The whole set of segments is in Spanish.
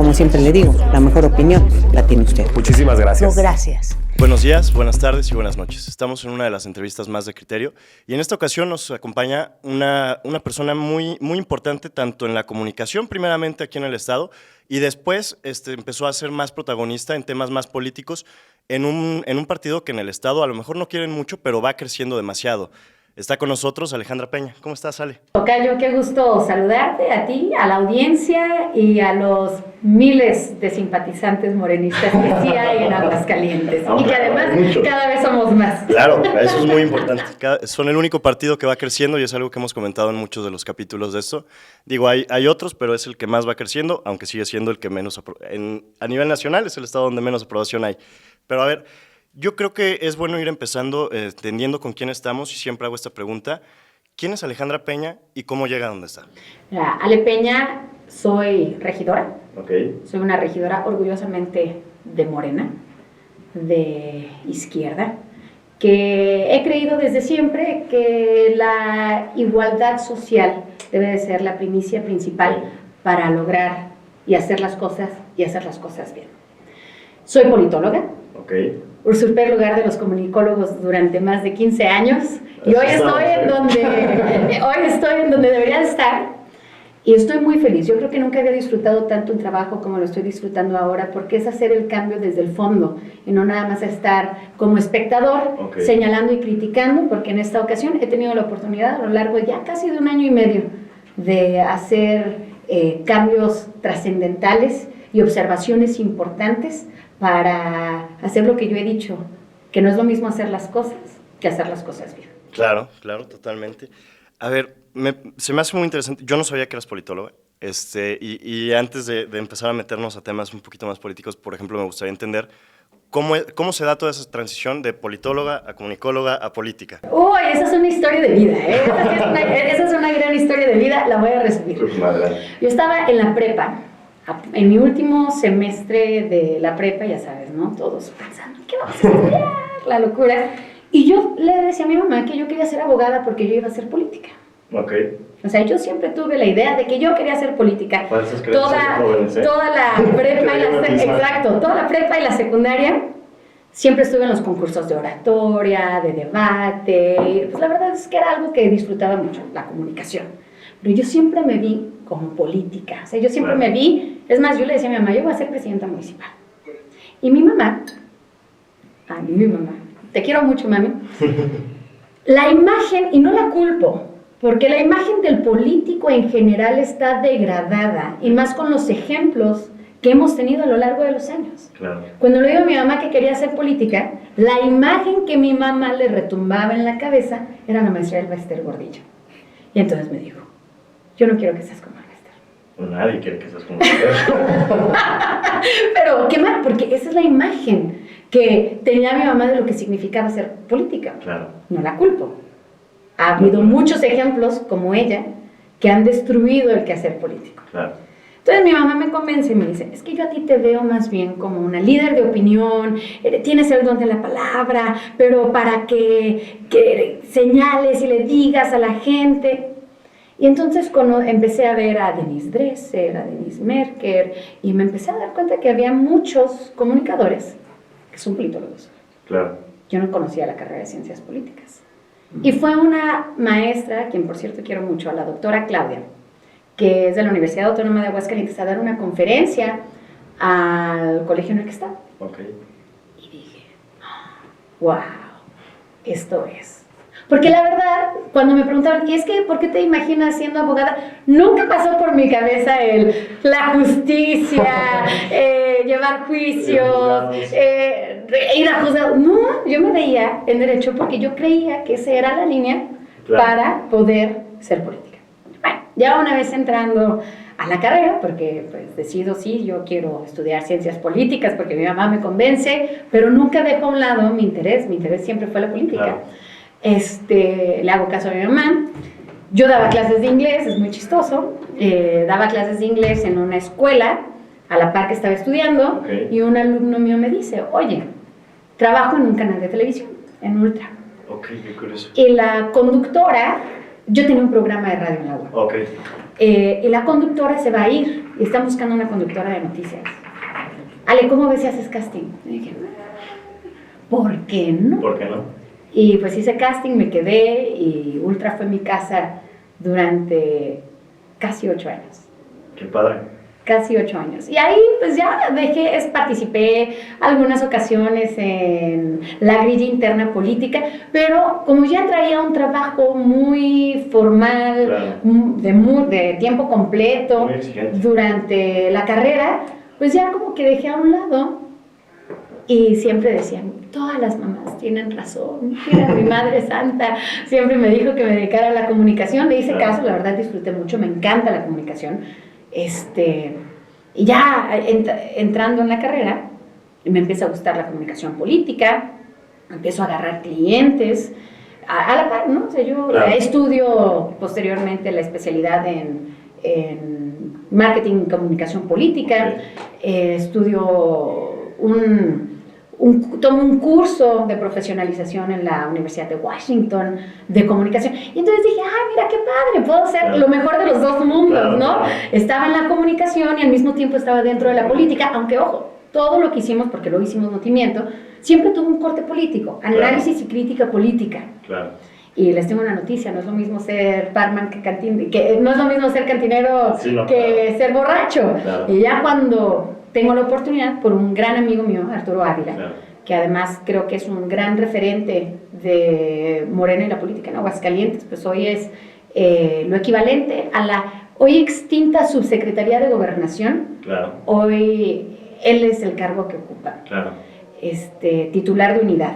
como siempre le digo, la mejor opinión la tiene usted. Muchísimas gracias. No, gracias. Buenos días, buenas tardes y buenas noches. Estamos en una de las entrevistas más de Criterio y en esta ocasión nos acompaña una persona muy importante tanto en la comunicación, primeramente aquí en el Estado, y después empezó a ser más protagonista en temas más políticos en un partido que en el Estado a lo mejor no quieren mucho, pero va creciendo demasiado. Está con nosotros Alejandra Peña. ¿Cómo estás, Ale? Tocayo, qué gusto saludarte a ti, a la audiencia y a los miles de simpatizantes morenistas que sí hay en Aguascalientes. Y que además cada vez somos más. Claro, eso es muy importante. Son el único partido que va creciendo y es algo que hemos comentado en muchos de los capítulos de esto. Digo, hay otros, pero es el que más va creciendo, aunque sigue siendo el que menos... a nivel nacional es el estado donde menos aprobación hay. Pero a ver... Yo creo que es bueno ir empezando entendiendo con quién estamos y siempre hago esta pregunta. ¿Quién es Alejandra Peña y cómo llega a donde está? Mira, Ale Peña, soy regidora. Okay. Soy una regidora orgullosamente de Morena, de izquierda, que he creído desde siempre que la igualdad social debe de ser la primicia principal para lograr y hacer las cosas bien. Soy politóloga. Okay. Usurpé el lugar de los comunicólogos durante más de 15 años y hoy estoy en donde debería estar y estoy muy feliz. Yo creo que nunca había disfrutado tanto un trabajo como lo estoy disfrutando ahora, porque es hacer el cambio desde el fondo y no nada más estar como espectador, señalando y criticando, porque en esta ocasión he tenido la oportunidad a lo largo ya casi de 1 año y medio de hacer cambios trascendentales y observaciones importantes para hacer lo que yo he dicho, que no es lo mismo hacer las cosas que hacer las cosas bien. Claro, totalmente. A ver, se me hace muy interesante. Yo no sabía que eras politóloga. Y antes de empezar a meternos a temas un poquito más políticos, por ejemplo, me gustaría entender cómo se da toda esa transición de politóloga a comunicóloga a política. Uy, esa es una historia de vida, ¿eh? Esa es una gran historia de vida, la voy a resumir. Yo estaba en la prepa, en mi último semestre de la prepa, ya sabes, ¿no? Todos pensando, ¿qué vamos a estudiar? La locura. Y yo le decía a mi mamá que yo quería ser abogada porque yo iba a hacer política. Okay. O sea, yo siempre tuve la idea de que yo quería hacer política. Toda la prepa y la secundaria siempre estuve en los concursos de oratoria, de debate. Pues la verdad es que era algo que disfrutaba mucho, la comunicación. Pero yo siempre me vi como política. O sea, yo siempre me vi, es más, yo le decía a mi mamá, yo voy a ser presidenta municipal. Y mi mamá, te quiero mucho, mami, la imagen, y no la culpo, porque la imagen del político en general está degradada, y más con los ejemplos que hemos tenido a lo largo de los años. Claro. Cuando le digo a mi mamá que quería hacer política, la imagen que mi mamá le retumbaba en la cabeza era la maestra Elba Ester Gordillo. Y entonces me dijo, yo no quiero que seas como Esther. Pues nadie quiere que seas como Esther. Pero qué mal, porque esa es la imagen que tenía mi mamá de lo que significaba ser política. Claro. No la culpo. Ha habido muchos ejemplos como ella que han destruido el quehacer político. Claro. Entonces mi mamá me convence y me dice, es que yo a ti te veo más bien como una líder de opinión, tienes el don de la palabra, pero para que señales y le digas a la gente. Y entonces cuando empecé a ver a Denise Dresser, a Denise Merker, y me empecé a dar cuenta que había muchos comunicadores que son politólogos. Claro. Yo no conocía la carrera de Ciencias Políticas. Y fue una maestra, quien por cierto quiero mucho, a la doctora Claudia, que es de la Universidad Autónoma de Aguascalientes, a dar una conferencia al colegio en el que estaba. Okay. Y dije, wow, esto es. Porque la verdad, cuando me preguntaban, ¿y es que por qué te imaginas siendo abogada? Nunca pasó por mi cabeza la justicia, llevar juicios, ir a juzgar. No, yo me veía en derecho porque yo creía que esa era la línea para poder ser política. Bueno, ya una vez entrando a la carrera, porque pues decido, sí, yo quiero estudiar ciencias políticas porque mi mamá me convence, pero nunca dejo a un lado mi interés siempre fue la política. Claro. Le hago caso a mi mamá. Yo daba clases de inglés, es muy chistoso. Daba clases de inglés en una escuela a la par que estaba estudiando, y un alumno mío me dice, oye, trabajo en un canal de televisión, en Ultra. Qué curioso. Y la conductora, yo tenía un programa de radio en la web. Y la conductora se va a ir y están buscando una conductora de noticias. Ale, ¿cómo ves si haces casting? Y dije, ¿por qué no? ¿Por qué no? Y pues hice casting, me quedé y Ultra fue mi casa durante casi 8 años. Qué padre. Casi 8 años. Y ahí pues ya participé algunas ocasiones en la grilla interna política, pero como ya traía un trabajo muy formal, claro, de tiempo completo, muy exigente, durante la carrera, pues ya como que dejé a un lado y siempre decían, todas las mamás tienen razón, mira, mi madre santa siempre me dijo que me dedicara a la comunicación, le hice claro, caso, la verdad disfruté mucho, me encanta la comunicación. Y ya entrando en la carrera, me empieza a gustar la comunicación política, empiezo a agarrar clientes, a la par, ¿no? O sea, yo claro, estudio posteriormente la especialidad en marketing y comunicación política, estudio tomo un curso de profesionalización en la Universidad de Washington de comunicación y entonces dije, mira qué padre, puedo ser claro, lo mejor de los dos mundos, claro, ¿no? Claro. Estaba en la comunicación y al mismo tiempo estaba dentro de la política, aunque ojo, todo lo que hicimos, porque lo hicimos Notimiento, siempre tuvo un corte político, análisis claro, y crítica política. Claro. Y les tengo una noticia, no es lo mismo ser barman que no es lo mismo ser cantinero sí, no, que claro, ser borracho. Claro. Y ya cuando tengo la oportunidad, por un gran amigo mío, Arturo Ávila, claro, que además creo que es un gran referente de Morena y la política en Aguascalientes, pues hoy es lo equivalente a la hoy extinta Subsecretaría de Gobernación, claro, hoy él es el cargo que ocupa, claro, titular de unidad.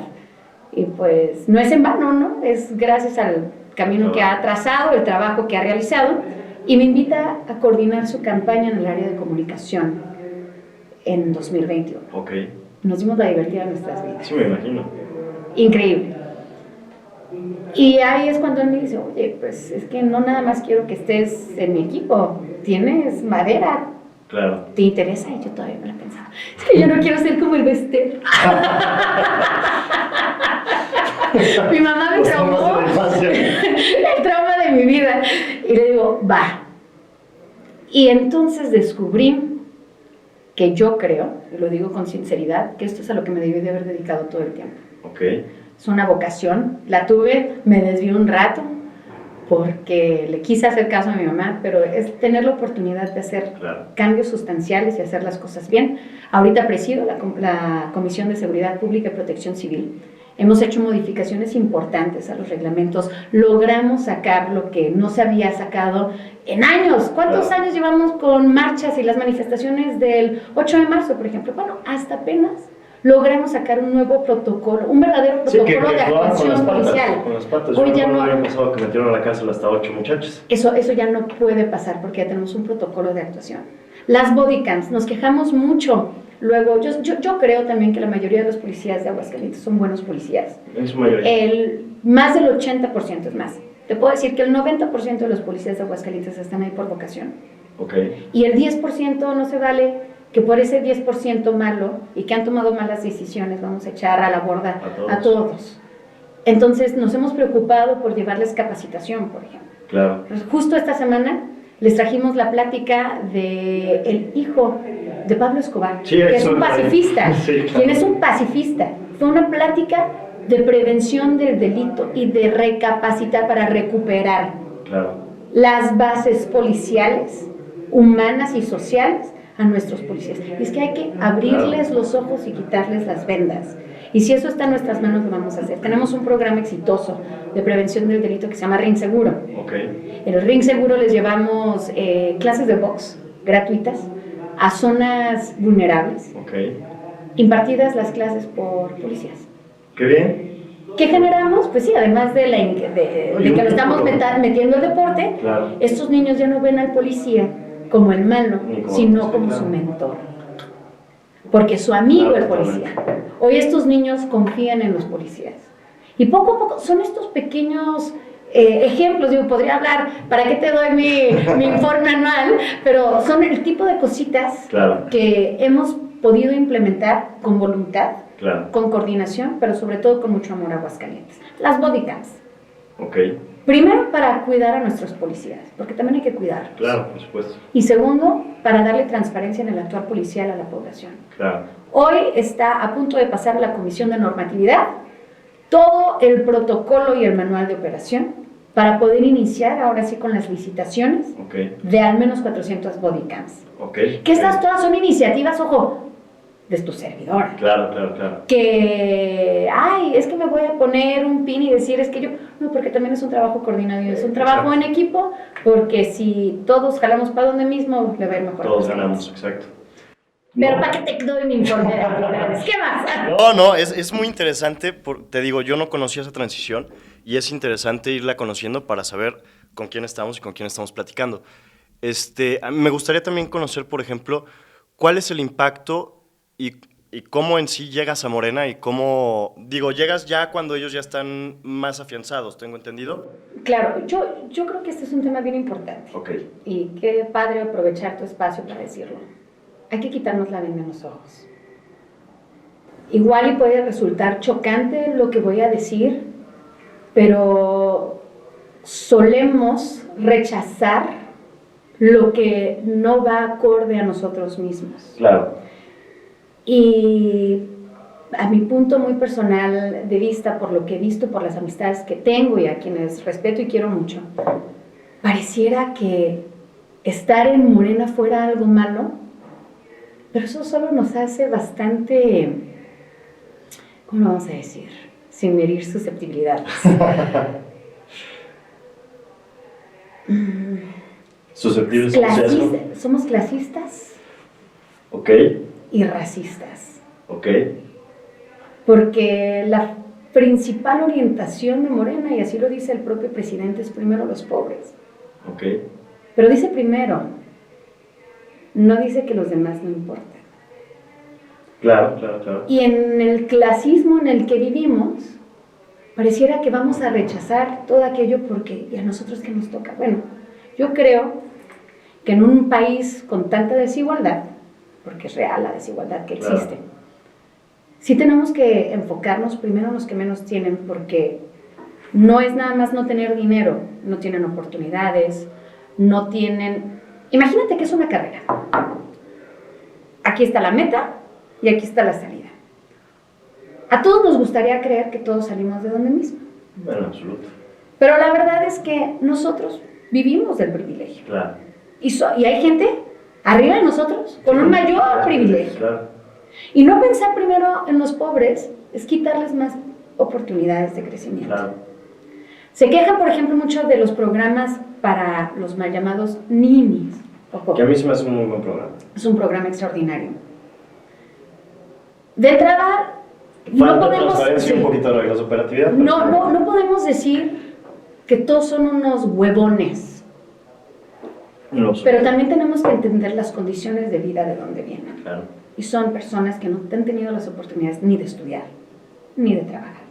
Y pues no es en vano, ¿no? Es gracias al camino que ha trazado, el trabajo que ha realizado, y me invita a coordinar su campaña en el área de comunicación en 2021. Ok. Nos dimos la divertida en nuestras vidas. Sí, me imagino. Increíble. Y ahí es cuando él me dice, oye, pues es que no nada más quiero que estés en mi equipo, tienes madera. Claro. ¿Te interesa? Y yo todavía me la pensaba. Es que yo no quiero ser como el Bester. Mi mamá me traumó. El trauma de mi vida. Y le digo, va. Y entonces descubrí que yo creo, y lo digo con sinceridad, que esto es a lo que me debí de haber dedicado todo el tiempo. Ok. Es una vocación. La tuve, me desvié un rato, porque le quise hacer caso a mi mamá, pero es tener la oportunidad de hacer claro, cambios sustanciales y hacer las cosas bien. Ahorita presido la Comisión de Seguridad Pública y Protección Civil. Hemos hecho modificaciones importantes a los reglamentos, logramos sacar lo que no se había sacado en años. ¿Cuántos claro, años llevamos con marchas y las manifestaciones del 8 de marzo, por ejemplo? Bueno, hasta apenas logramos sacar un nuevo protocolo, un verdadero protocolo de actuación policial. Con las patas. Hoy Yo ya no no había pasado que metieron a la cárcel hasta 8 muchachos. Eso ya no puede pasar porque ya tenemos un protocolo de actuación. Las bodycams, nos quejamos mucho. Luego, yo creo también que la mayoría de los policías de Aguascalientes son buenos policías. En su mayoría. Más del 80% es más. Te puedo decir que el 90% de los policías de Aguascalientes están ahí por vocación. Ok. Y el 10% no se vale que por ese 10% malo y que han tomado malas decisiones vamos a echar a la borda a todos. Entonces nos hemos preocupado por llevarles capacitación, por ejemplo. Claro. Pues justo esta semana les trajimos la plática del hijo de Pablo Escobar, sí, que es un pacifista. Sí, claro. Quien es un pacifista. Fue una plática de prevención del delito y de recapacitar para recuperar claro, las bases policiales, humanas y sociales a nuestros policías. Y es que hay que abrirles los ojos y quitarles las vendas. Y si eso está en nuestras manos, lo vamos a hacer. Tenemos un programa exitoso de prevención del delito que se llama Ring Seguro. Okay. En el Ring Seguro les llevamos clases de box gratuitas a zonas vulnerables, Okay. impartidas las clases por policías. ¡Qué bien! ¿Qué generamos? Pues sí, además de que lo estamos metiendo al deporte, claro, estos niños ya no ven al policía como el malo, sino como su mentor. Porque su amigo claro, el policía. Hoy estos niños confían en los policías. Y poco a poco son estos pequeños ejemplos, digo, podría hablar, ¿para qué te doy mi informe anual? Pero son el tipo de cositas claro, que hemos podido implementar con voluntad, claro, con coordinación, pero sobre todo con mucho amor a Aguascalientes. Las bodycams. Ok. Primero, para cuidar a nuestros policías, porque también hay que cuidarlos. Claro, por supuesto. Y segundo, para darle transparencia en el actuar policial a la población. Claro. Hoy está a punto de pasar a la Comisión de Normatividad todo el protocolo y el manual de operación para poder iniciar ahora sí con las licitaciones de al menos 400 bodycams. Que estas todas son iniciativas, ojo, de tu servidora. Claro. Que, ay, es que me voy a poner un pin y decir, es que yo... No, porque también es un trabajo coordinado y es un trabajo en equipo, porque si todos jalamos para donde mismo, le va a ir mejor. Todos ganamos, exacto. Pero ¿para qué te doy mi informe de actividades? ¿Qué más? No, es muy interesante, te digo, yo no conocía esa transición y es interesante irla conociendo para saber con quién estamos y con quién estamos platicando. Me gustaría también conocer, por ejemplo, cuál es el impacto y cómo en sí llegas a Morena y cómo, digo, llegas ya cuando ellos ya están más afianzados, ¿tengo entendido? Claro, yo creo que este es un tema bien importante. Y qué padre aprovechar tu espacio para decirlo. Hay que quitarnos la venda en los ojos. Igual y puede resultar chocante lo que voy a decir, pero solemos rechazar lo que no va acorde a nosotros mismos. Claro. Y a mi punto muy personal de vista, por lo que he visto, por las amistades que tengo y a quienes respeto y quiero mucho, pareciera que estar en Morena fuera algo malo, pero eso solo nos hace bastante, ¿cómo lo vamos a decir? Sin medir susceptibilidades. Susceptibles. Somos clasistas. Y racistas. Porque la principal orientación de Morena, y así lo dice el propio presidente, es primero los pobres. Pero dice primero, no dice que los demás no importan. Claro. Y en el clasismo en el que vivimos, pareciera que vamos a rechazar todo aquello porque, ¿y a nosotros qué nos toca? Bueno, yo creo que en un país con tanta desigualdad, porque es real la desigualdad que existe, sí tenemos que enfocarnos primero en los que menos tienen, porque no es nada más no tener dinero, no tienen oportunidades, no tienen... Imagínate que es una carrera. Aquí está la meta y aquí está la salida. A todos nos gustaría creer que todos salimos de donde mismo. Bueno, absoluto. Pero la verdad es que nosotros vivimos del privilegio. Claro. Y hay gente arriba de nosotros con un mayor privilegio. Claro. Y no pensar primero en los pobres es quitarles más oportunidades de crecimiento. Claro. Se quejan, por ejemplo, mucho de los programas para los mal llamados ninis. Que a mí se me hace un muy buen programa. Es un programa extraordinario. De entrada, no podemos... transparencia y un poquito de reglas de operatividad. No podemos decir que todos son unos huevones. No, pero también tenemos que entender las condiciones de vida de donde vienen. Claro. Y son personas que no han tenido las oportunidades ni de estudiar, ni de trabajar.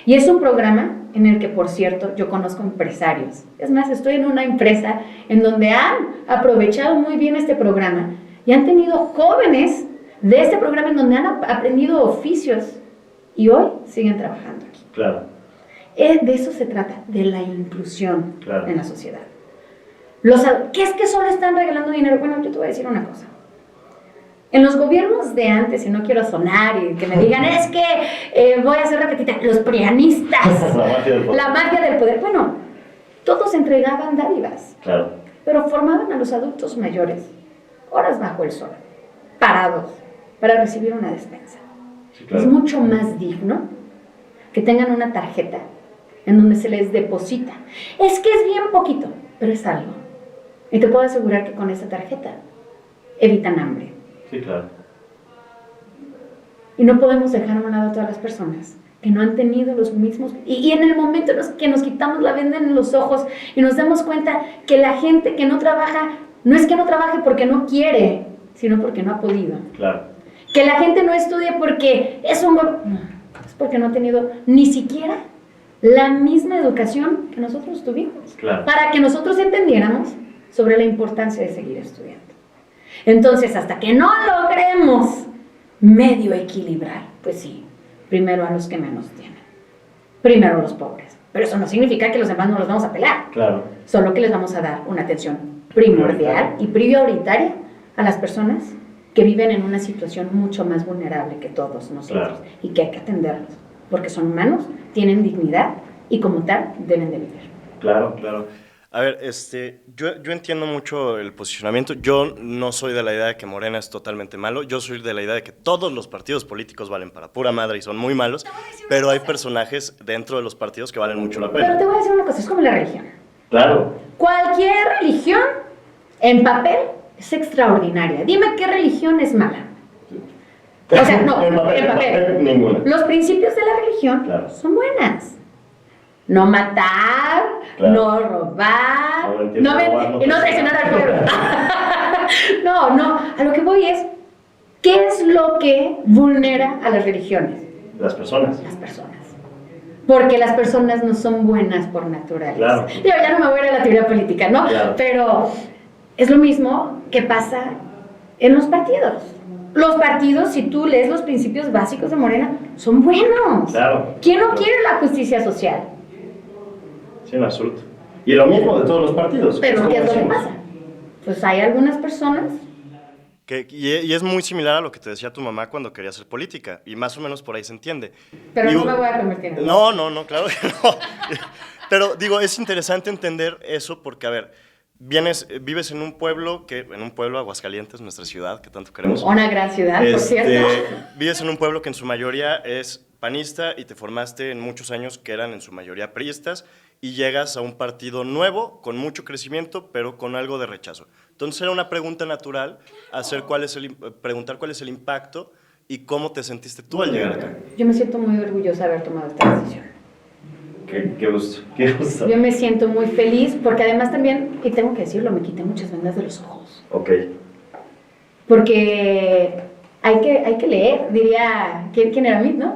Y es un programa en el que, por cierto, yo conozco empresarios. Es más, estoy en una empresa en donde han aprovechado muy bien este programa y han tenido jóvenes de este programa en donde han aprendido oficios y hoy siguen trabajando aquí. Claro. De eso se trata, de la inclusión en la sociedad. ¿Qué es que solo están regalando dinero? Bueno, yo te voy a decir una cosa. En los gobiernos de antes, y no quiero sonar y que me digan, es que voy a ser repetitiva, los prianistas, la magia del poder. Bueno, todos entregaban dádivas, pero formaban a los adultos mayores, horas bajo el sol, parados, para recibir una despensa. Es mucho más digno que tengan una tarjeta en donde se les deposita. Es que es bien poquito, pero es algo. Y te puedo asegurar que con esa tarjeta evitan hambre. Sí, claro. Y no podemos dejar a un lado a todas las personas que no han tenido los mismos... Y en el momento en que nos quitamos la venda en los ojos y nos damos cuenta que la gente que no trabaja, no es que no trabaje porque no quiere, sino porque no ha podido. Claro. Que la gente no estudie porque es un... No, es porque no ha tenido ni siquiera la misma educación que nosotros tuvimos. Claro. Para que nosotros entendiéramos sobre la importancia de seguir estudiando. Entonces, hasta que no logremos medio equilibrar, pues sí, primero a los que menos tienen, primero a los pobres. Pero eso no significa que los demás no los vamos a pelar. Claro. Solo que les vamos a dar una atención primordial y prioritaria a las personas que viven en una situación mucho más vulnerable que todos nosotros. Claro. Y que hay que atenderlos, porque son humanos, tienen dignidad y como tal deben de vivir. Claro, claro. A ver, yo entiendo mucho el posicionamiento. Yo no soy de la idea de que Morena es totalmente malo. Yo soy de la idea de que todos los partidos políticos valen para pura madre y son muy malos, pero hay personajes dentro de los partidos que valen mucho la pena. Pero te voy a decir una cosa, es como la religión. Claro. Cualquier religión en papel es extraordinaria. Dime qué religión es mala. O sea, no, en papel. Ninguna. Los principios de la religión Claro. son buenas. No matar, Claro. no robar, robar, no traicionar al pueblo. No, a lo que voy es, ¿qué es lo que vulnera a las religiones? Las personas. Las personas. Porque las personas no son buenas por naturaleza. Claro. Digo, ya no me voy a ir a la teoría política, ¿no? Claro. Pero es lo mismo que pasa en los partidos. Los partidos, si tú lees los principios básicos de Morena, son buenos. Claro. ¿Quién no Claro. quiere la justicia social? Sí, en absoluto. Y lo mismo de todos los partidos. Pero como ¿qué es lo que decimos. pasa? Pues hay algunas personas. Y es muy similar a lo que te decía tu mamá cuando quería hacer política, y más o menos por ahí se entiende. Pero Digo, no me voy a convertir en No, claro que no. Pero digo, es interesante entender eso porque, a ver, vives en un pueblo, Aguascalientes, nuestra ciudad, que tanto queremos. una gran ciudad, por cierto. Vives en un pueblo que en su mayoría es panista y te formaste en muchos años que eran en su mayoría priistas y llegas a un partido nuevo con mucho crecimiento pero con algo de rechazo. Entonces era una pregunta natural preguntar cuál es el impacto y cómo te sentiste tú al llegar acá. Yo me siento muy orgullosa de haber tomado esta decisión. Qué gusto, qué gusto. Yo me siento muy feliz porque además también, y tengo que decirlo, me quité muchas vendas de los ojos. Ok. Porque hay que leer, diría, ¿quién era Mit, no?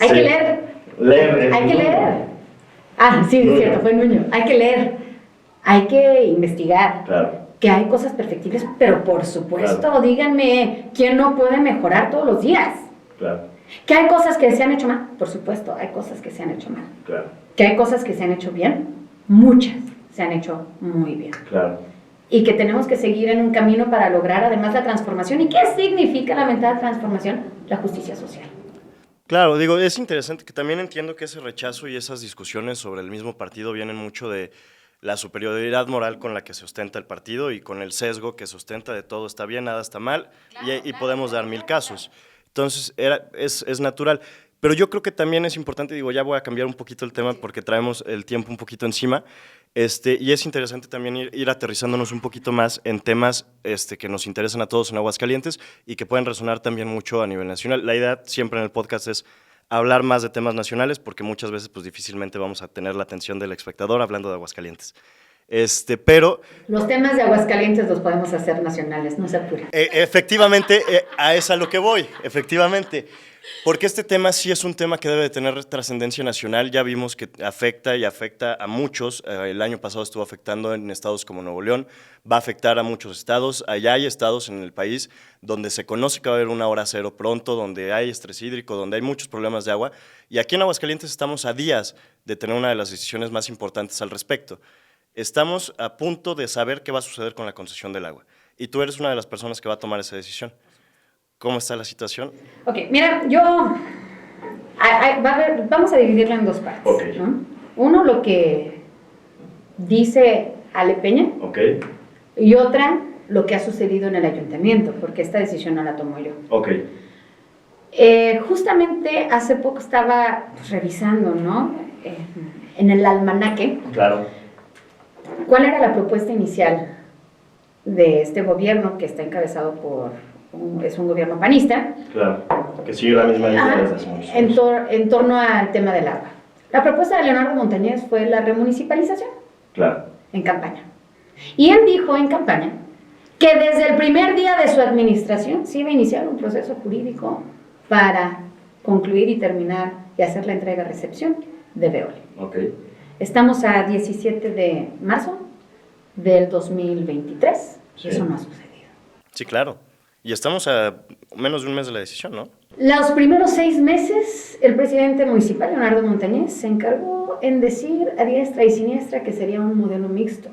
Hay Sí. que leer. Leer. Hay que leer. Ah, sí, es cierto, fue Nuño. Hay que leer. Hay que investigar. Claro. Que hay cosas perfectibles, pero por supuesto, Claro. díganme, ¿quién no puede mejorar todos los días? Claro, Que hay cosas que se han hecho mal, por supuesto, hay cosas que se han hecho mal. claro, Que hay cosas que se han hecho bien, muchas se han hecho muy bien. claro. Y que tenemos que seguir en un camino para lograr además la transformación. ¿Y qué significa la mentada transformación? La justicia social. Claro, digo, es interesante que también entiendo que ese rechazo y esas discusiones sobre el mismo partido vienen mucho de la superioridad moral con la que se ostenta el partido y con el sesgo que se ostenta de todo está bien, nada está mal, y podemos dar 1000 casos. Entonces, es natural. Pero yo creo que también es importante, digo, ya voy a cambiar un poquito el tema porque traemos el tiempo un poquito encima, y es interesante también ir aterrizándonos un poquito más en temas que nos interesan a todos en Aguascalientes y que pueden resonar también mucho a nivel nacional. La idea siempre en el podcast es hablar más de temas nacionales porque muchas veces pues difícilmente vamos a tener la atención del espectador hablando de Aguascalientes. Pero Los temas de Aguascalientes los podemos hacer nacionales, no se apuren. efectivamente, a eso a lo que voy, efectivamente. Porque este tema sí es un tema que debe de tener trascendencia nacional. Ya vimos que afecta y afecta a muchos. El año pasado estuvo afectando en estados como Nuevo León. Va a afectar a muchos estados. Allá hay estados en el país donde se conoce que va a haber una hora cero pronto, donde hay estrés hídrico, donde hay muchos problemas de agua. Y aquí en Aguascalientes estamos a días de tener una de las decisiones más importantes al respecto. Estamos a punto de saber qué va a suceder con la concesión del agua. Y tú eres una de las personas que va a tomar esa decisión. ¿Cómo está la situación? Ok, mira, vamos a dividirlo en dos partes. Ok. ¿No? Uno, lo que dice Ale Peña, Ok, y otra, lo que ha sucedido en el ayuntamiento, porque esta decisión no la tomo yo. ok. Justamente hace poco estaba revisando, ¿no? En el almanaque, Claro. ¿cuál era la propuesta inicial de este gobierno que está encabezado es un gobierno panista? Claro, que sigue la misma línea desde hace muchos años. En torno al tema del agua. La propuesta de Leonardo Montañez fue la remunicipalización Claro, en campaña. Y él dijo en campaña que desde el primer día de su administración se iba a iniciar un proceso jurídico para concluir y terminar y hacer la entrega-recepción de Veolia. ok. Estamos a 17 de marzo del 2023 Sí. y eso no ha sucedido. Sí, claro. Y estamos a menos de un mes de la decisión, ¿no? Los primeros 6 meses, el presidente municipal, Leonardo Montañez, se encargó en decir a diestra y siniestra que sería un modelo mixto,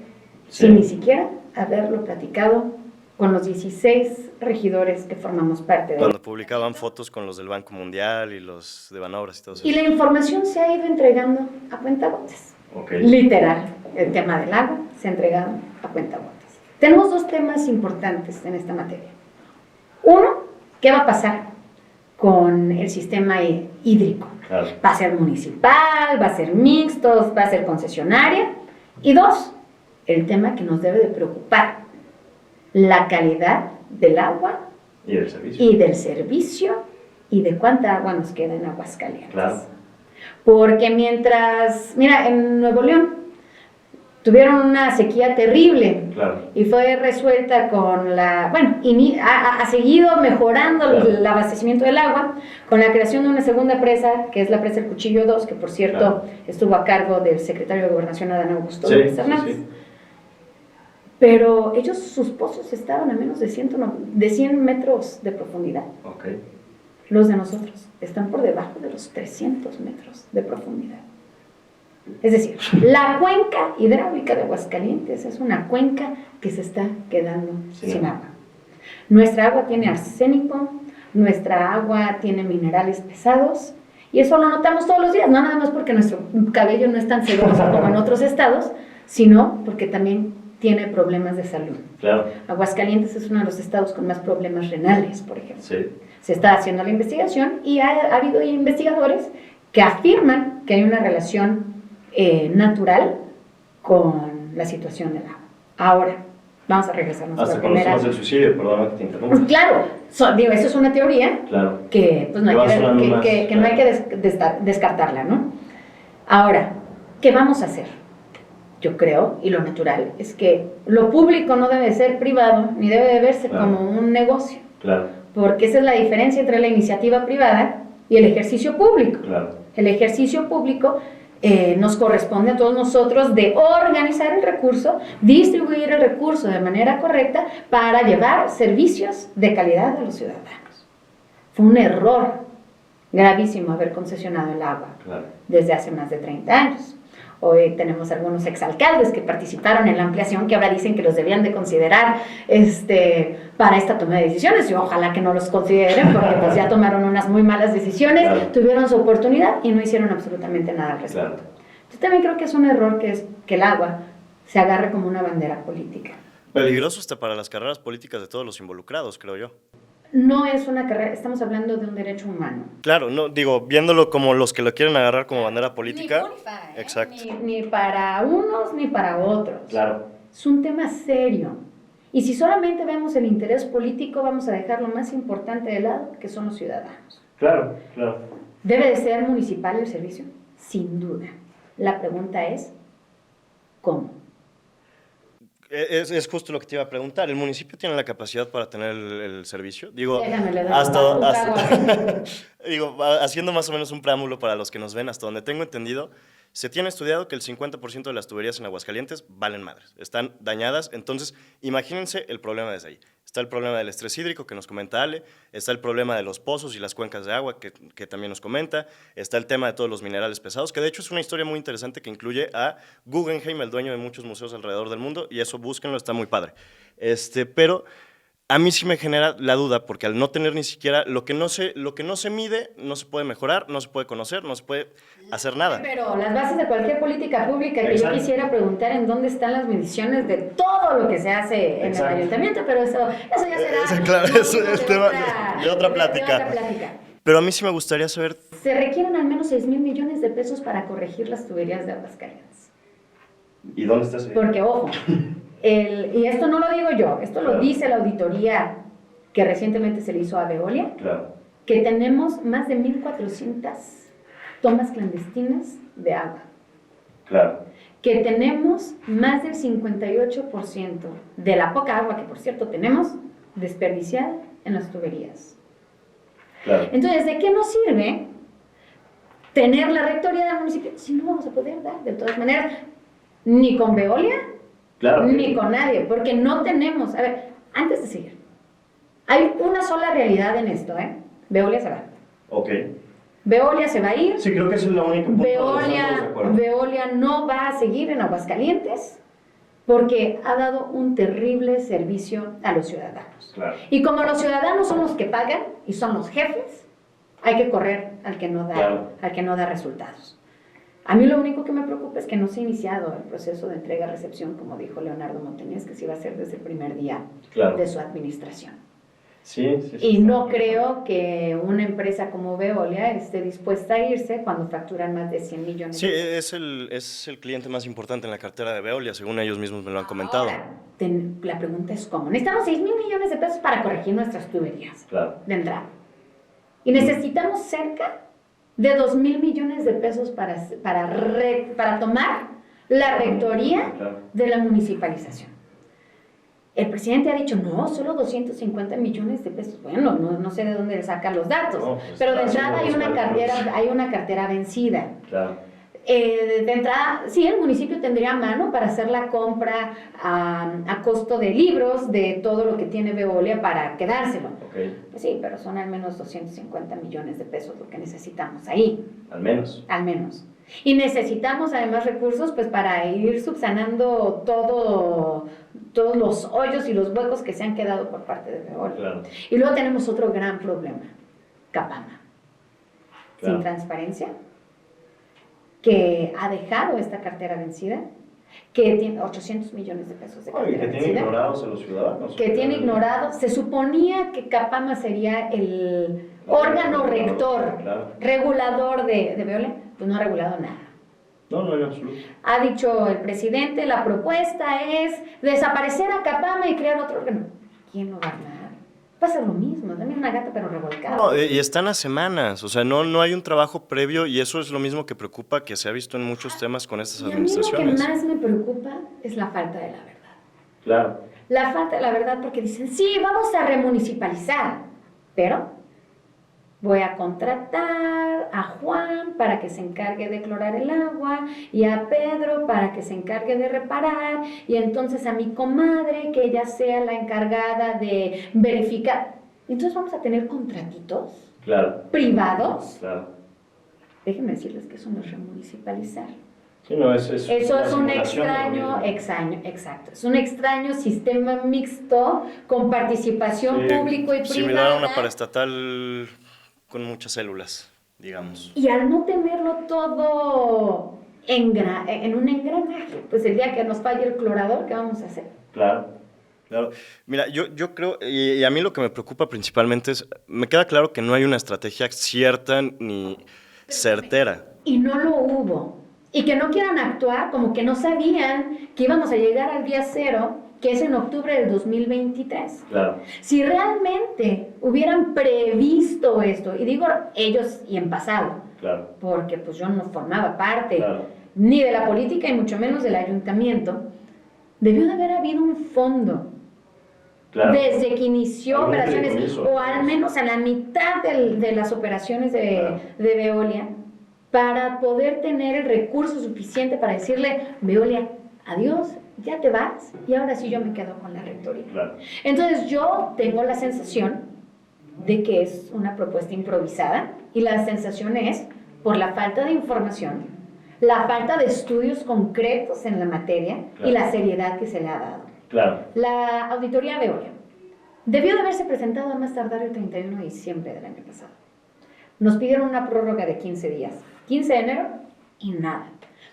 sin ni siquiera haberlo platicado con los 16 regidores que formamos parte de él. Cuando publicaban fotos con los del Banco Mundial y los de Banobras y todo eso. Y la información se ha ido entregando a cuentagotas. Literal, el tema del agua se ha entregado a cuentagotas. Tenemos 2 temas importantes en esta materia. Uno, ¿qué va a pasar con el sistema hídrico? Claro. ¿Va a ser municipal? ¿Va a ser mixto? ¿Va a ser concesionaria? Y 2, el tema que nos debe de preocupar, la calidad del agua Y del servicio. y de cuánta agua nos queda en Aguascalientes. Claro. Porque mientras, mira, en Nuevo León tuvieron una sequía terrible, Claro. y fue resuelta con ha seguido mejorando Claro. el abastecimiento del agua con la creación de una segunda presa, que es la presa El Cuchillo 2, que por cierto Claro. estuvo a cargo del secretario de Gobernación Adán Augusto Sí, López Hernández. sí. Pero sus pozos estaban a menos de 100 metros de profundidad. Ok. Los de nosotros están por debajo de los 300 metros de profundidad. Es decir, la cuenca hidráulica de Aguascalientes es una cuenca que se está quedando sin agua. Nuestra agua tiene arsénico, nuestra agua tiene minerales pesados, y eso lo notamos todos los días, no nada más porque nuestro cabello no es tan sedoso como en otros estados, sino porque también tiene problemas de salud. Claro. Aguascalientes es uno de los estados con más problemas renales, por ejemplo. Sí. Se está haciendo la investigación y ha habido investigadores que afirman que hay una relación natural con la situación del agua. Ahora, vamos a regresarnos a la primera. del suicidio, perdón que te interrumpa. Pues claro, eso es una teoría Claro. que pues no hay no hay que descartarla, ¿no? Ahora, ¿qué vamos a hacer? Yo creo, y lo natural, es que lo público no debe ser privado, ni debe de verse como un negocio. Claro. Porque esa es la diferencia entre la iniciativa privada y el ejercicio público. Claro. El ejercicio público nos corresponde a todos nosotros de organizar el recurso, distribuir el recurso de manera correcta para llevar servicios de calidad a los ciudadanos. Fue un error gravísimo haber concesionado el agua desde hace más de 30 años. Hoy tenemos algunos exalcaldes que participaron en la ampliación que ahora dicen que los debían de considerar para esta toma de decisiones, y ojalá que no los consideren porque pues ya tomaron unas muy malas decisiones, tuvieron su oportunidad y no hicieron absolutamente nada al respecto. Yo también creo que es un error que el agua se agarre como una bandera política. Peligroso hasta para las carreras políticas de todos los involucrados, creo yo. No es una carrera, estamos hablando de un derecho humano. Claro, no digo, viéndolo como los que lo quieren agarrar como bandera política. Exacto. Ni para unos ni para otros. Claro. Es un tema serio. Y si solamente vemos el interés político, vamos a dejar lo más importante de lado, que son los ciudadanos. Claro, claro. ¿Debe de ser municipal el servicio? Sin duda. La pregunta es, ¿cómo? Es justo lo que te iba a preguntar. ¿El municipio tiene la capacidad para tener el servicio? Digo, haciendo más o menos un preámbulo para los que nos ven, hasta donde tengo entendido, se tiene estudiado que el 50% de las tuberías en Aguascalientes valen madres, están dañadas. Entonces, imagínense el problema desde ahí. Está el problema del estrés hídrico que nos comenta Ale, está el problema de los pozos y las cuencas de agua que también nos comenta, está el tema de todos los minerales pesados, que de hecho es una historia muy interesante que incluye a Guggenheim, el dueño de muchos museos alrededor del mundo, y eso búsquenlo, está muy padre. Pero a mí sí me genera la duda, porque al no tener ni siquiera lo que no se mide, no se puede mejorar, no se puede conocer, no se puede hacer nada. Pero las bases de cualquier política pública, que yo quisiera preguntar en dónde están las mediciones de todo lo que se hace en el ayuntamiento, pero eso ya será claro, eso es tema de otra plática. Pero a mí sí me gustaría saber. Se requieren al menos 6,000 millones de pesos para corregir las tuberías de Aguascalientes. ¿Y dónde está ese? Porque, ojo, y esto no lo digo yo, esto lo dice la auditoría que recientemente se le hizo a Veolia, que tenemos más de 1,400 tomas clandestinas de agua. Que tenemos más del 58% de la poca agua que, por cierto, tenemos desperdiciada en las tuberías. Entonces, ¿de qué nos sirve tener la rectoría del municipio si no vamos a poder dar, de todas maneras, ni con Veolia, ni con nadie? Porque no tenemos... A ver, antes de seguir, Hay una sola realidad en esto, Veolia se va. Ok. Veolia se va a ir. Sí, creo que ese es la única punto donde estamos de acuerdo. Veolia no va a seguir en Aguascalientes porque ha dado un terrible servicio a los ciudadanos. Claro. Y como los ciudadanos son los que pagan y son los jefes, hay que correr al que no da, Claro. al que no da resultados. A mí lo único que me preocupa es que no se ha iniciado el proceso de entrega-recepción, como dijo Leonardo Montañez, que se iba a hacer desde el primer día Claro. de su administración. Sí. Y no creo que una empresa como Veolia esté dispuesta a irse cuando facturan más de 100 millones Sí, de pesos. es el cliente más importante en la cartera de Veolia, según ellos mismos me lo han comentado. Ahora, la pregunta es ¿cómo? Necesitamos 6,000 millones de pesos para corregir nuestras tuberías Claro. de entrada. Y necesitamos cerca de 2,000 millones de pesos para tomar la rectoría Claro. de la municipalización. El presidente ha dicho, no, solo 250 millones de pesos. Bueno, no sé de dónde le sacan los datos, No, pues, pero de claro, entrada sí, hay una cartera vencida. Claro. De entrada, sí, el municipio tendría a mano para hacer la compra a costo de libros de todo lo que tiene Veolia para quedárselo. Ok. Pues sí, pero son al menos 250 millones de pesos lo que necesitamos ahí, Al menos. al menos. Y necesitamos además recursos pues para ir subsanando todos los hoyos y los huecos que se han quedado por parte de Veolia. Claro. Y luego tenemos otro gran problema, Capama. Claro. Sin transparencia, que ha dejado esta cartera vencida, que tiene 800 millones de pesos de Oye, cartera que tiene vencida, ignorados a los ciudadanos. que tiene ignorado. Se suponía que Capama sería el órgano rector, Claro. regulador de Veolia, pues no ha regulado nada. No, en absoluto. Ha dicho el presidente, la propuesta es desaparecer a Capama y crear otro órgano. ¿Quién lo va a armar? Va a ser lo mismo, también una gata pero revolcada. No, y están a semanas, o sea, no hay un trabajo previo y eso es lo mismo que preocupa que se ha visto en muchos temas con estas Y a mí lo administraciones. que más me preocupa es la falta de la verdad. Claro. La falta de la verdad porque dicen, sí, vamos a remunicipalizar, pero voy a contratar a Juan para que se encargue de clorar el agua y a Pedro para que se encargue de reparar y entonces a mi comadre que ella sea la encargada de verificar. Entonces vamos a tener contratitos Claro. privados. Claro. Déjenme decirles que eso no es remunicipalizar. Sí, no, Eso es un extraño, exacto, es un extraño sistema mixto con participación público y privada. Similar a una paraestatal con muchas células, digamos. Y al no tenerlo todo en un engranaje, pues el día que nos falle el clorador, ¿qué vamos a hacer? Claro. Mira, yo creo, y a mí lo que me preocupa principalmente es, me queda claro que no hay una estrategia cierta ni certera. Y no lo hubo. Y que no quieran actuar como que no sabían que íbamos a llegar al día cero, que es en octubre del 2023. Claro. Si realmente hubieran previsto esto, y digo ellos y en pasado, Claro. porque pues yo no formaba parte Claro. ni de la política y mucho menos del ayuntamiento, debió de haber habido un fondo Claro. desde que inició Algún operaciones, fideicomiso. o al menos a la mitad de las operaciones Claro. de Veolia, para poder tener el recurso suficiente para decirle, Veolia, adiós, ya te vas, y ahora sí yo me quedo con la rectoría. Claro. Entonces yo tengo la sensación de que es una propuesta improvisada, y la sensación es por la falta de información, la falta de estudios concretos en la materia, Claro. y la seriedad que se le ha dado. Claro. La auditoría Veolia debió de haberse presentado a más tardar el 31 de diciembre del año pasado. Nos pidieron una prórroga de 15 días. 15 de enero y nada.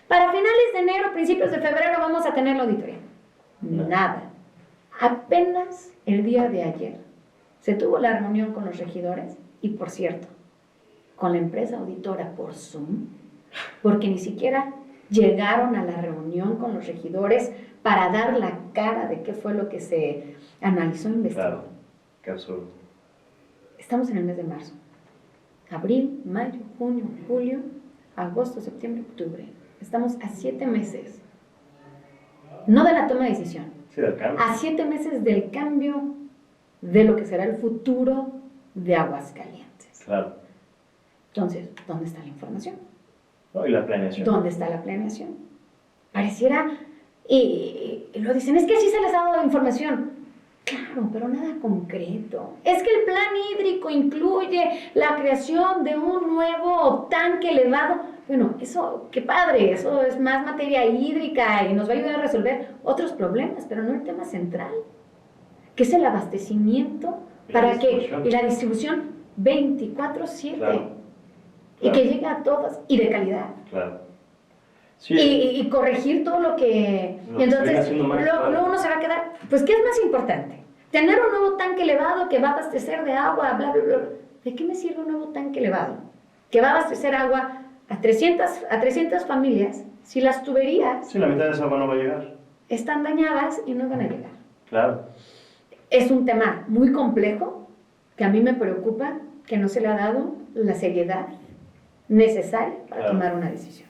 Para finales de enero, principios de febrero vamos a tener la auditoría. Nada. Apenas el día de ayer se tuvo la reunión con los regidores y, por cierto, con la empresa auditora por Zoom, porque ni siquiera llegaron a la reunión con los regidores para dar la cara de qué fue lo que se analizó e investigó. Claro. Qué absurdo. Estamos en el mes de marzo. Abril, mayo, junio, julio, agosto, septiembre, octubre. Estamos a 7 meses. No de la toma de decisión. Sí, del cambio. A 7 meses del cambio de lo que será el futuro de Aguascalientes. Claro. Entonces, ¿dónde está la información? No, y la planeación. ¿Dónde está la planeación? Pareciera, y lo dicen, es que sí se les ha dado información. Claro, pero nada concreto. Es que el plan hídrico incluye la creación de un nuevo tanque elevado. Bueno, eso, qué padre, eso es más materia hídrica y nos va a ayudar a resolver otros problemas, pero no el tema central, que es el abastecimiento y la distribución 24/7. Claro, Y claro. que llegue a todos y de calidad. Claro. Sí, Y corregir todo lo que... Lo y entonces, que estoy haciendo mal, claro. luego uno se va a quedar... Pues, ¿qué es más importante? Tener un nuevo tanque elevado que va a abastecer de agua, bla, bla, bla. ¿De qué me sirve un nuevo tanque elevado? Que va a abastecer agua a 300 familias si las tuberías sí, la mitad de esa agua no va a llegar. están dañadas y no van a llegar. Claro. Es un tema muy complejo que a mí me preocupa que no se le ha dado la seriedad necesaria para Claro. tomar una decisión.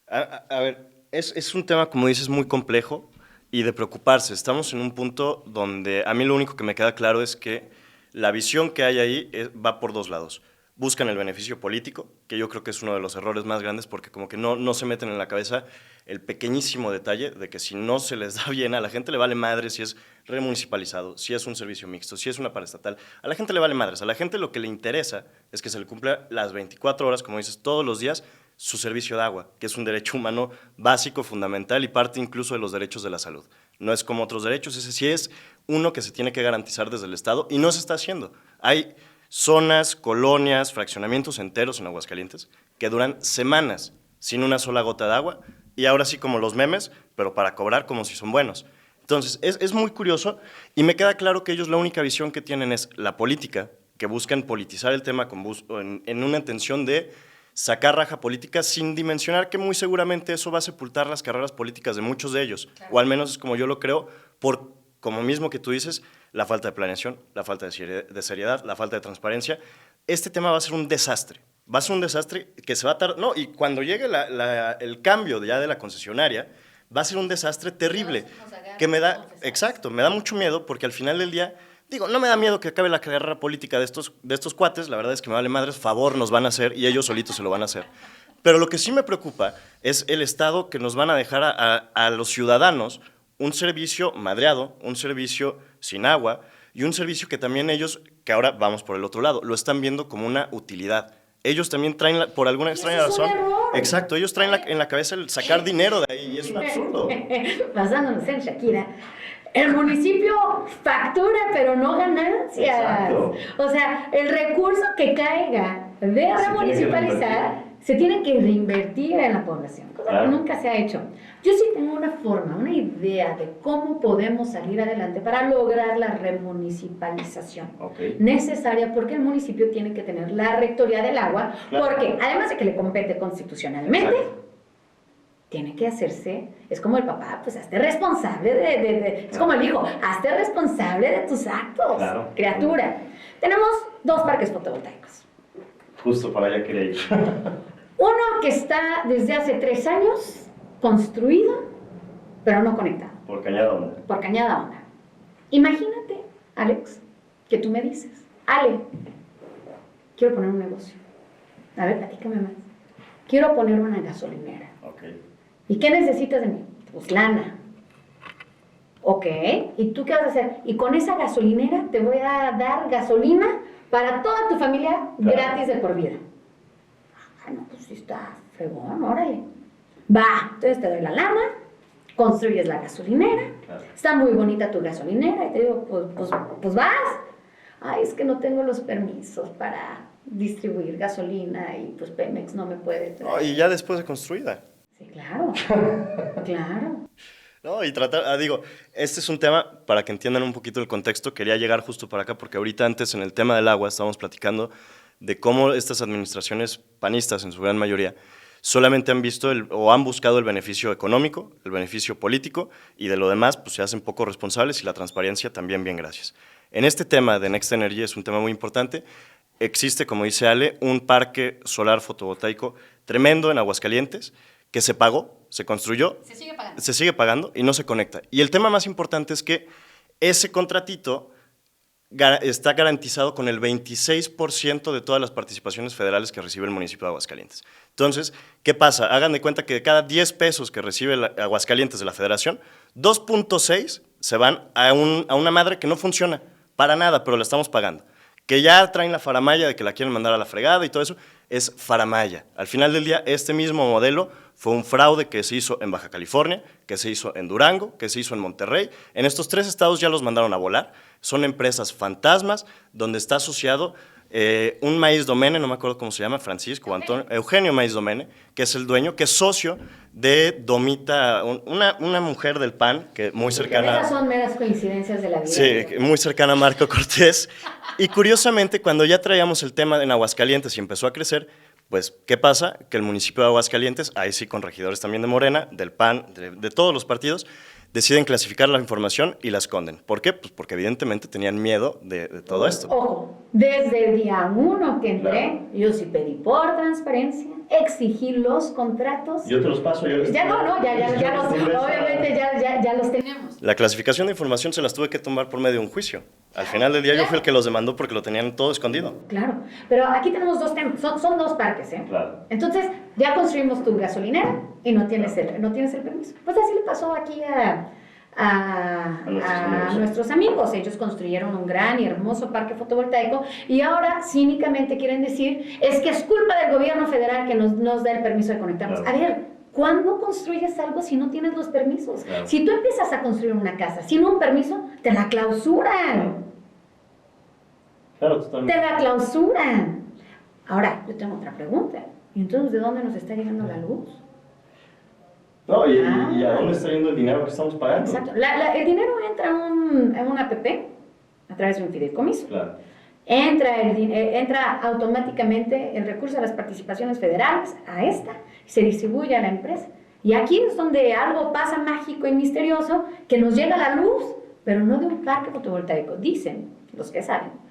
A ver, es un tema, como dices, muy complejo y de preocuparse. Estamos en un punto donde a mí lo único que me queda claro es que la visión que hay ahí va por dos lados. Buscan el beneficio político, que yo creo que es uno de los errores más grandes porque como que no se meten en la cabeza el pequeñísimo detalle de que si no se les da bien, a la gente le vale madre si es remunicipalizado, si es un servicio mixto, si es una paraestatal, a la gente le vale madres. A la gente lo que le interesa es que se le cumpla las 24 horas, como dices, todos los días, su servicio de agua, que es un derecho humano básico, fundamental y parte incluso de los derechos de la salud. No es como otros derechos, ese sí es uno que se tiene que garantizar desde el Estado y no se está haciendo. Hay zonas, colonias, fraccionamientos enteros en Aguascalientes que duran semanas sin una sola gota de agua y ahora sí como los memes, pero para cobrar como si son buenos. Entonces, es muy curioso y me queda claro que ellos la única visión que tienen es la política, que buscan politizar el tema en una intención de sacar raja política sin dimensionar que muy seguramente eso va a sepultar las carreras políticas de muchos de ellos, claro. O al menos es como yo lo creo, por como mismo que tú dices, la falta de planeación, la falta de seriedad, la falta de transparencia. Este tema va a ser un desastre que se va a tardar, no, y cuando llegue el cambio ya de la concesionaria, va a ser un desastre terrible, que me da, exacto, me da mucho miedo porque al final del día, digo, no me da miedo que acabe la carrera política de estos cuates, la verdad es que me vale madres, favor nos van a hacer y ellos solitos se lo van a hacer. Pero lo que sí me preocupa es el estado que nos van a dejar a los ciudadanos un servicio madreado, un servicio sin agua y un servicio que también ellos, que ahora vamos por el otro lado, lo están viendo como una utilidad. Ellos también traen, por alguna extraña razón, exacto, ellos traen en la cabeza el sacar dinero de ahí y es un absurdo. Basándonos en Shakira. El municipio factura, pero no ganancias. Exacto. O sea, el recurso que caiga de remunicipalizar se tiene que reinvertir en la población, cosa que nunca se ha hecho. Yo sí tengo una forma, una idea de cómo podemos salir adelante para lograr la remunicipalización necesaria, porque el municipio tiene que tener la rectoría del agua, porque además de que le compete constitucionalmente, tiene que hacerse, es como el papá, pues hazte responsable es como el hijo, hazte responsable de tus actos, criatura. Tenemos 2 parques fotovoltaicos. Justo para allá quería ir. Uno que está desde hace 3 años construido, pero no conectado. Por Cañada Honda. Por Cañada Honda. Imagínate, Alex, que tú me dices, Ale, quiero poner un negocio. A ver, platícame más. Quiero poner una gasolinera. ¿Y qué necesitas de mí? Pues lana. Ok, ¿y tú qué vas a hacer? Y con esa gasolinera te voy a dar gasolina para toda tu familia gratis de por vida. Ah, no, pues sí está fregón, órale. Va, entonces te doy la lana, construyes la gasolinera, está muy bonita tu gasolinera y te digo, pues vas. Ay, es que no tengo los permisos para distribuir gasolina y pues Pemex no me puede traer. No, y ya después de construida. Sí, claro, claro. No, y tratar, digo, este es un tema, para que entiendan un poquito el contexto, quería llegar justo para acá, porque ahorita antes en el tema del agua estábamos platicando de cómo estas administraciones panistas, en su gran mayoría, solamente han visto o han buscado el beneficio económico, el beneficio político, y de lo demás pues se hacen poco responsables y la transparencia también bien gracias. En este tema de Next Energy es un tema muy importante. Existe, como dice Ale, un parque solar fotovoltaico tremendo en Aguascalientes, que se pagó, se construyó, se sigue pagando y no se conecta. Y el tema más importante es que ese contratito está garantizado con el 26% de todas las participaciones federales que recibe el municipio de Aguascalientes. Entonces, ¿qué pasa? Hagan de cuenta que de cada 10 pesos que recibe Aguascalientes de la federación, 2.6 se van a una madre que no funciona para nada, pero la estamos pagando. Que ya traen la faramalla de que la quieren mandar a la fregada y todo eso, es faramalla. Al final del día, este mismo modelo fue un fraude que se hizo en Baja California, que se hizo en Durango, que se hizo en Monterrey. En estos 3 estados ya los mandaron a volar. Son empresas fantasmas donde está asociado un Maíz Domene, no me acuerdo cómo se llama, Francisco o Antonio, Eugenio Maíz Domene, que es el dueño, que es socio de Domita, una mujer del PAN, que muy cercana. Esas son meras coincidencias de la vida. Sí, muy cercana a Marco Cortés. Y curiosamente, cuando ya traíamos el tema en Aguascalientes y empezó a crecer, pues, ¿qué pasa? Que el municipio de Aguascalientes, ahí sí con regidores también de Morena, del PAN, de todos los partidos, deciden clasificar la información y la esconden. ¿Por qué? Pues porque evidentemente tenían miedo de todo esto. Ojo, desde el día 1 que entré, yo sí pedí por transparencia, exigí los contratos. Yo te los paso. Ya obviamente ya los tenemos. La clasificación de información se las tuve que tomar por medio de un juicio. Al final del día yo fui el que los demandó porque lo tenían todo escondido. Claro, pero aquí tenemos 2 temas, son 2 partes, ¿eh? Claro. Entonces, ya construimos tu gasolinera y no tienes el permiso. Pues así le pasó aquí a nuestros amigos. Ellos construyeron un gran y hermoso parque fotovoltaico y ahora cínicamente quieren decir es que es culpa del gobierno federal que nos da el permiso de conectarnos. Claro. A ver, ¿cuándo construyes algo si no tienes los permisos? Claro. Si tú empiezas a construir una casa sin un permiso, te la clausuran. Claro, totalmente. Te la clausuran. Ahora, yo tengo otra pregunta. ¿Y entonces de dónde nos está llegando la luz? No, ¿y a dónde está yendo el dinero que estamos pagando? Exacto. El dinero entra en un APP a través de un fideicomiso. Claro. Entra automáticamente el recurso a las participaciones federales, a esta, y se distribuye a la empresa. Y aquí es donde algo pasa mágico y misterioso, que nos llega la luz, pero no de un parque fotovoltaico. Dicen los que saben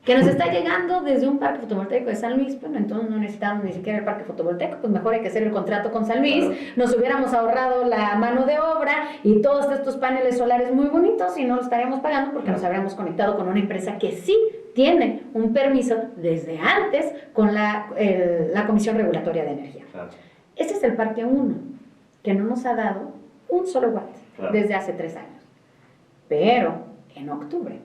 que nos está llegando desde un parque fotovoltaico de San Luis. Bueno, entonces no necesitamos ni siquiera el parque fotovoltaico, pues mejor hay que hacer el contrato con San Luis, nos hubiéramos ahorrado la mano de obra y todos estos paneles solares muy bonitos y no los estaríamos pagando porque nos habríamos conectado con una empresa que sí tiene un permiso desde antes con la Comisión Regulatoria de Energía. Claro. Este es el parque 1, que no nos ha dado un solo watt desde hace 3 años. Pero en octubre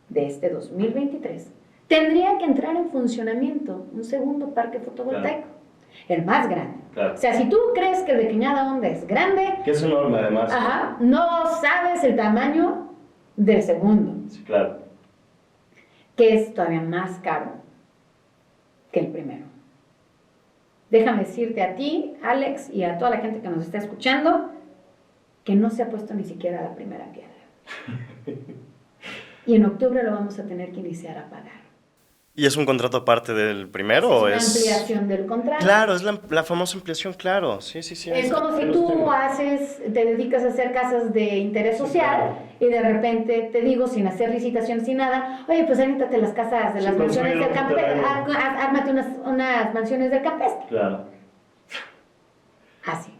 de este 2023, tendría que entrar en funcionamiento un segundo parque fotovoltaico, el más grande. Claro. O sea, si tú crees que el de Cañada Honda es grande, Que es enorme además. ajá, no sabes el tamaño del segundo, Sí, claro. que es todavía más caro que el primero. Déjame decirte a ti, Alex, y a toda la gente que nos está escuchando, que no se ha puesto ni siquiera la primera piedra. Y en octubre lo vamos a tener que iniciar a pagar. ¿Y es un contrato aparte del primero o Es es...? una ampliación del contrato. Claro, es la famosa ampliación, claro. Sí. Es como si tú te dedicas a hacer casas de interés social y de repente te digo, sin hacer licitación, sin nada, oye, pues avítate las casas de las mansiones del campestre, ármate unas mansiones del campestre. Claro. Así.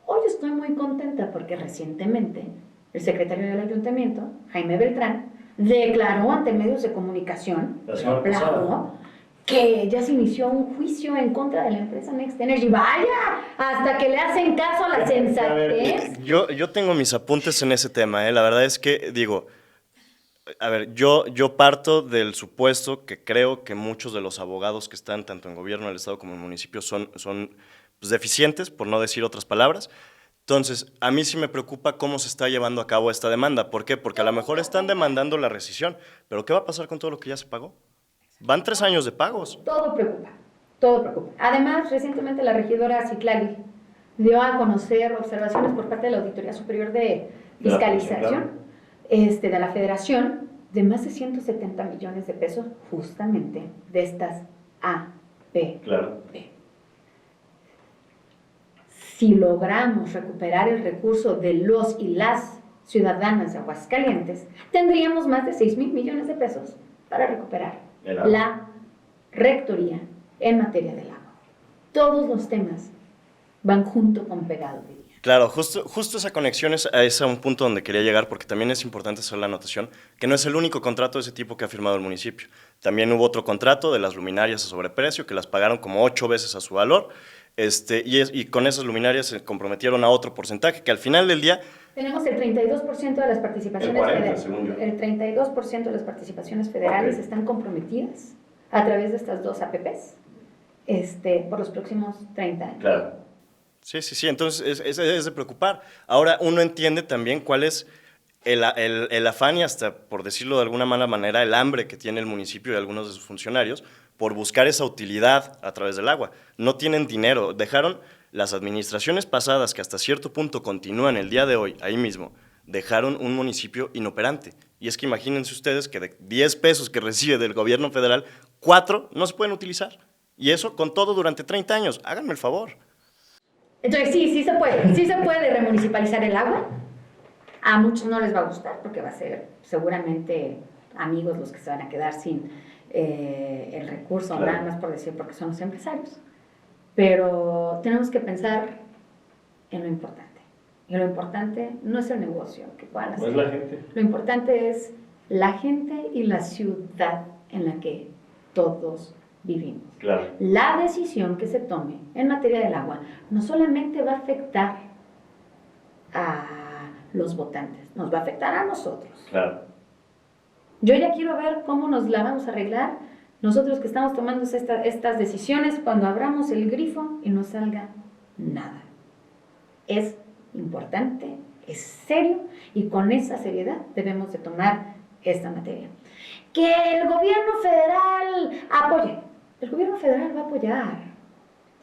Hoy estoy muy contenta porque recientemente el secretario del ayuntamiento, Jaime Beltrán, declaró ante medios de comunicación, La semana pasada, que ya se inició un juicio en contra de la empresa Next Energy. ¡Vaya! Hasta que le hacen caso a la sensatez. Yo tengo mis apuntes en ese tema, ¿eh? La verdad es que, digo, a ver, yo parto del supuesto que creo que muchos de los abogados que están tanto en gobierno del Estado como en municipios son pues, deficientes, por no decir otras palabras. Entonces, a mí sí me preocupa cómo se está llevando a cabo esta demanda. ¿Por qué? Porque a lo mejor están demandando la rescisión, pero ¿qué va a pasar con todo lo que ya se pagó? Van 3 años de pagos. Todo preocupa, todo preocupa. Además, recientemente la regidora Citlali dio a conocer observaciones por parte de la Auditoría Superior de Fiscalización de la Federación de más de 170 millones de pesos justamente de estas APP. Claro. Si logramos recuperar el recurso de los y las ciudadanas de Aguascalientes, tendríamos más de 6,000 millones de pesos para recuperar la rectoría en materia del agua. Todos los temas van junto con pegado, diría. Claro, justo esa conexión es a un punto donde quería llegar, porque también es importante hacer la anotación que no es el único contrato de ese tipo que ha firmado el municipio. También hubo otro contrato de las luminarias a sobreprecio, que las pagaron como 8 veces a su valor, y con esas luminarias se comprometieron a otro porcentaje, que al final del día Tenemos el 32% de las participaciones El 40, según yo. El 32% de las participaciones federales están comprometidas a través de estas dos APPs por los próximos 30 años. Claro. Sí, entonces es de preocupar. Ahora uno entiende también cuál es el afán y hasta, por decirlo de alguna mala manera, el hambre que tiene el municipio y algunos de sus funcionarios por buscar esa utilidad a través del agua. No tienen dinero, dejaron las administraciones pasadas, que hasta cierto punto continúan el día de hoy, ahí mismo, dejaron un municipio inoperante. Y es que imagínense ustedes que de 10 pesos que recibe del gobierno federal, 4 no se pueden utilizar. Y eso con todo durante 30 años. Háganme el favor. Entonces sí se puede remunicipalizar el agua. A muchos no les va a gustar porque va a ser seguramente amigos los que se van a quedar sin el recurso, claro. Nada más por decir porque son los empresarios. Pero tenemos que pensar en lo importante. Y lo importante no es el negocio que puedan hacer. No es la gente. Lo importante es la gente y la ciudad en la que todos vivimos. Claro. La decisión que se tome en materia del agua no solamente va a afectar a los votantes, nos va a afectar a nosotros. Claro. Yo ya quiero ver cómo nos la vamos a arreglar nosotros que estamos tomando estas decisiones cuando abramos el grifo y no salga nada. Es importante, es serio y con esa seriedad debemos de tomar esta materia. Que el gobierno federal apoye. El gobierno federal va a apoyar.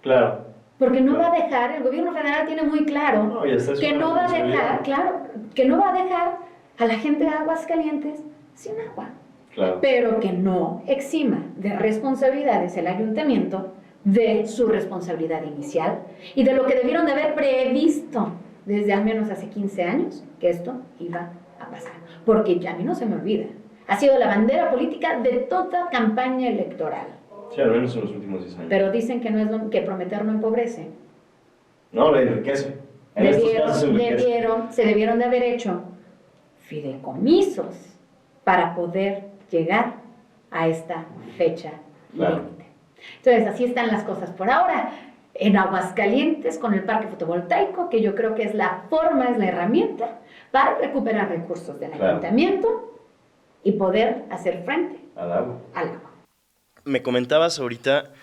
Claro. Porque no va a dejar, el gobierno federal tiene muy claro que no va a dejar, que no va a dejar a la gente de Aguascalientes sin agua. Claro. Pero que no exima de responsabilidades el ayuntamiento de su responsabilidad inicial y de lo que debieron de haber previsto desde al menos hace 15 años que esto iba a pasar. Porque ya a mí no se me olvida, ha sido la bandera política de toda campaña electoral. Sí, al menos en los últimos 10 años. Pero dicen que no es que prometer no empobrece. No, le enriquece. Se debieron de haber hecho fideicomisos para poder llegar a esta fecha límite. Entonces, así están las cosas por ahora. En Aguascalientes, con el parque fotovoltaico, que yo creo que es la forma, es la herramienta para recuperar recursos del ayuntamiento y poder hacer frente al agua. Me comentabas ahorita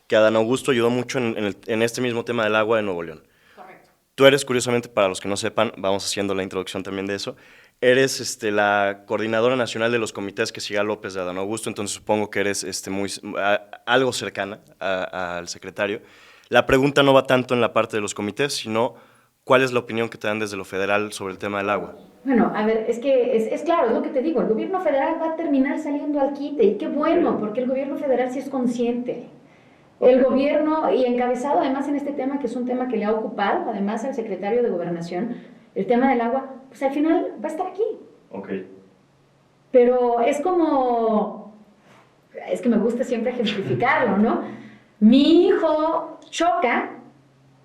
que Adán Augusto ayudó mucho en este mismo tema del agua de Nuevo León. Correcto. Tú eres, curiosamente, para los que no sepan, vamos haciendo la introducción también de eso, eres la coordinadora nacional de los comités que siga López de Adán Augusto, entonces supongo que eres algo cercana al secretario. La pregunta no va tanto en la parte de los comités, sino cuál es la opinión que te dan desde lo federal sobre el tema del agua. Bueno, a ver, es que es claro, es lo que te digo, el gobierno federal va a terminar saliendo al quite, y qué bueno, porque el gobierno federal sí es consciente. El gobierno, y encabezado además en este tema, que es un tema que le ha ocupado, además al secretario de Gobernación, el tema del agua, pues al final va a estar aquí. Ok. Pero es como, es que me gusta siempre ejemplificarlo, ¿no? Mi hijo choca,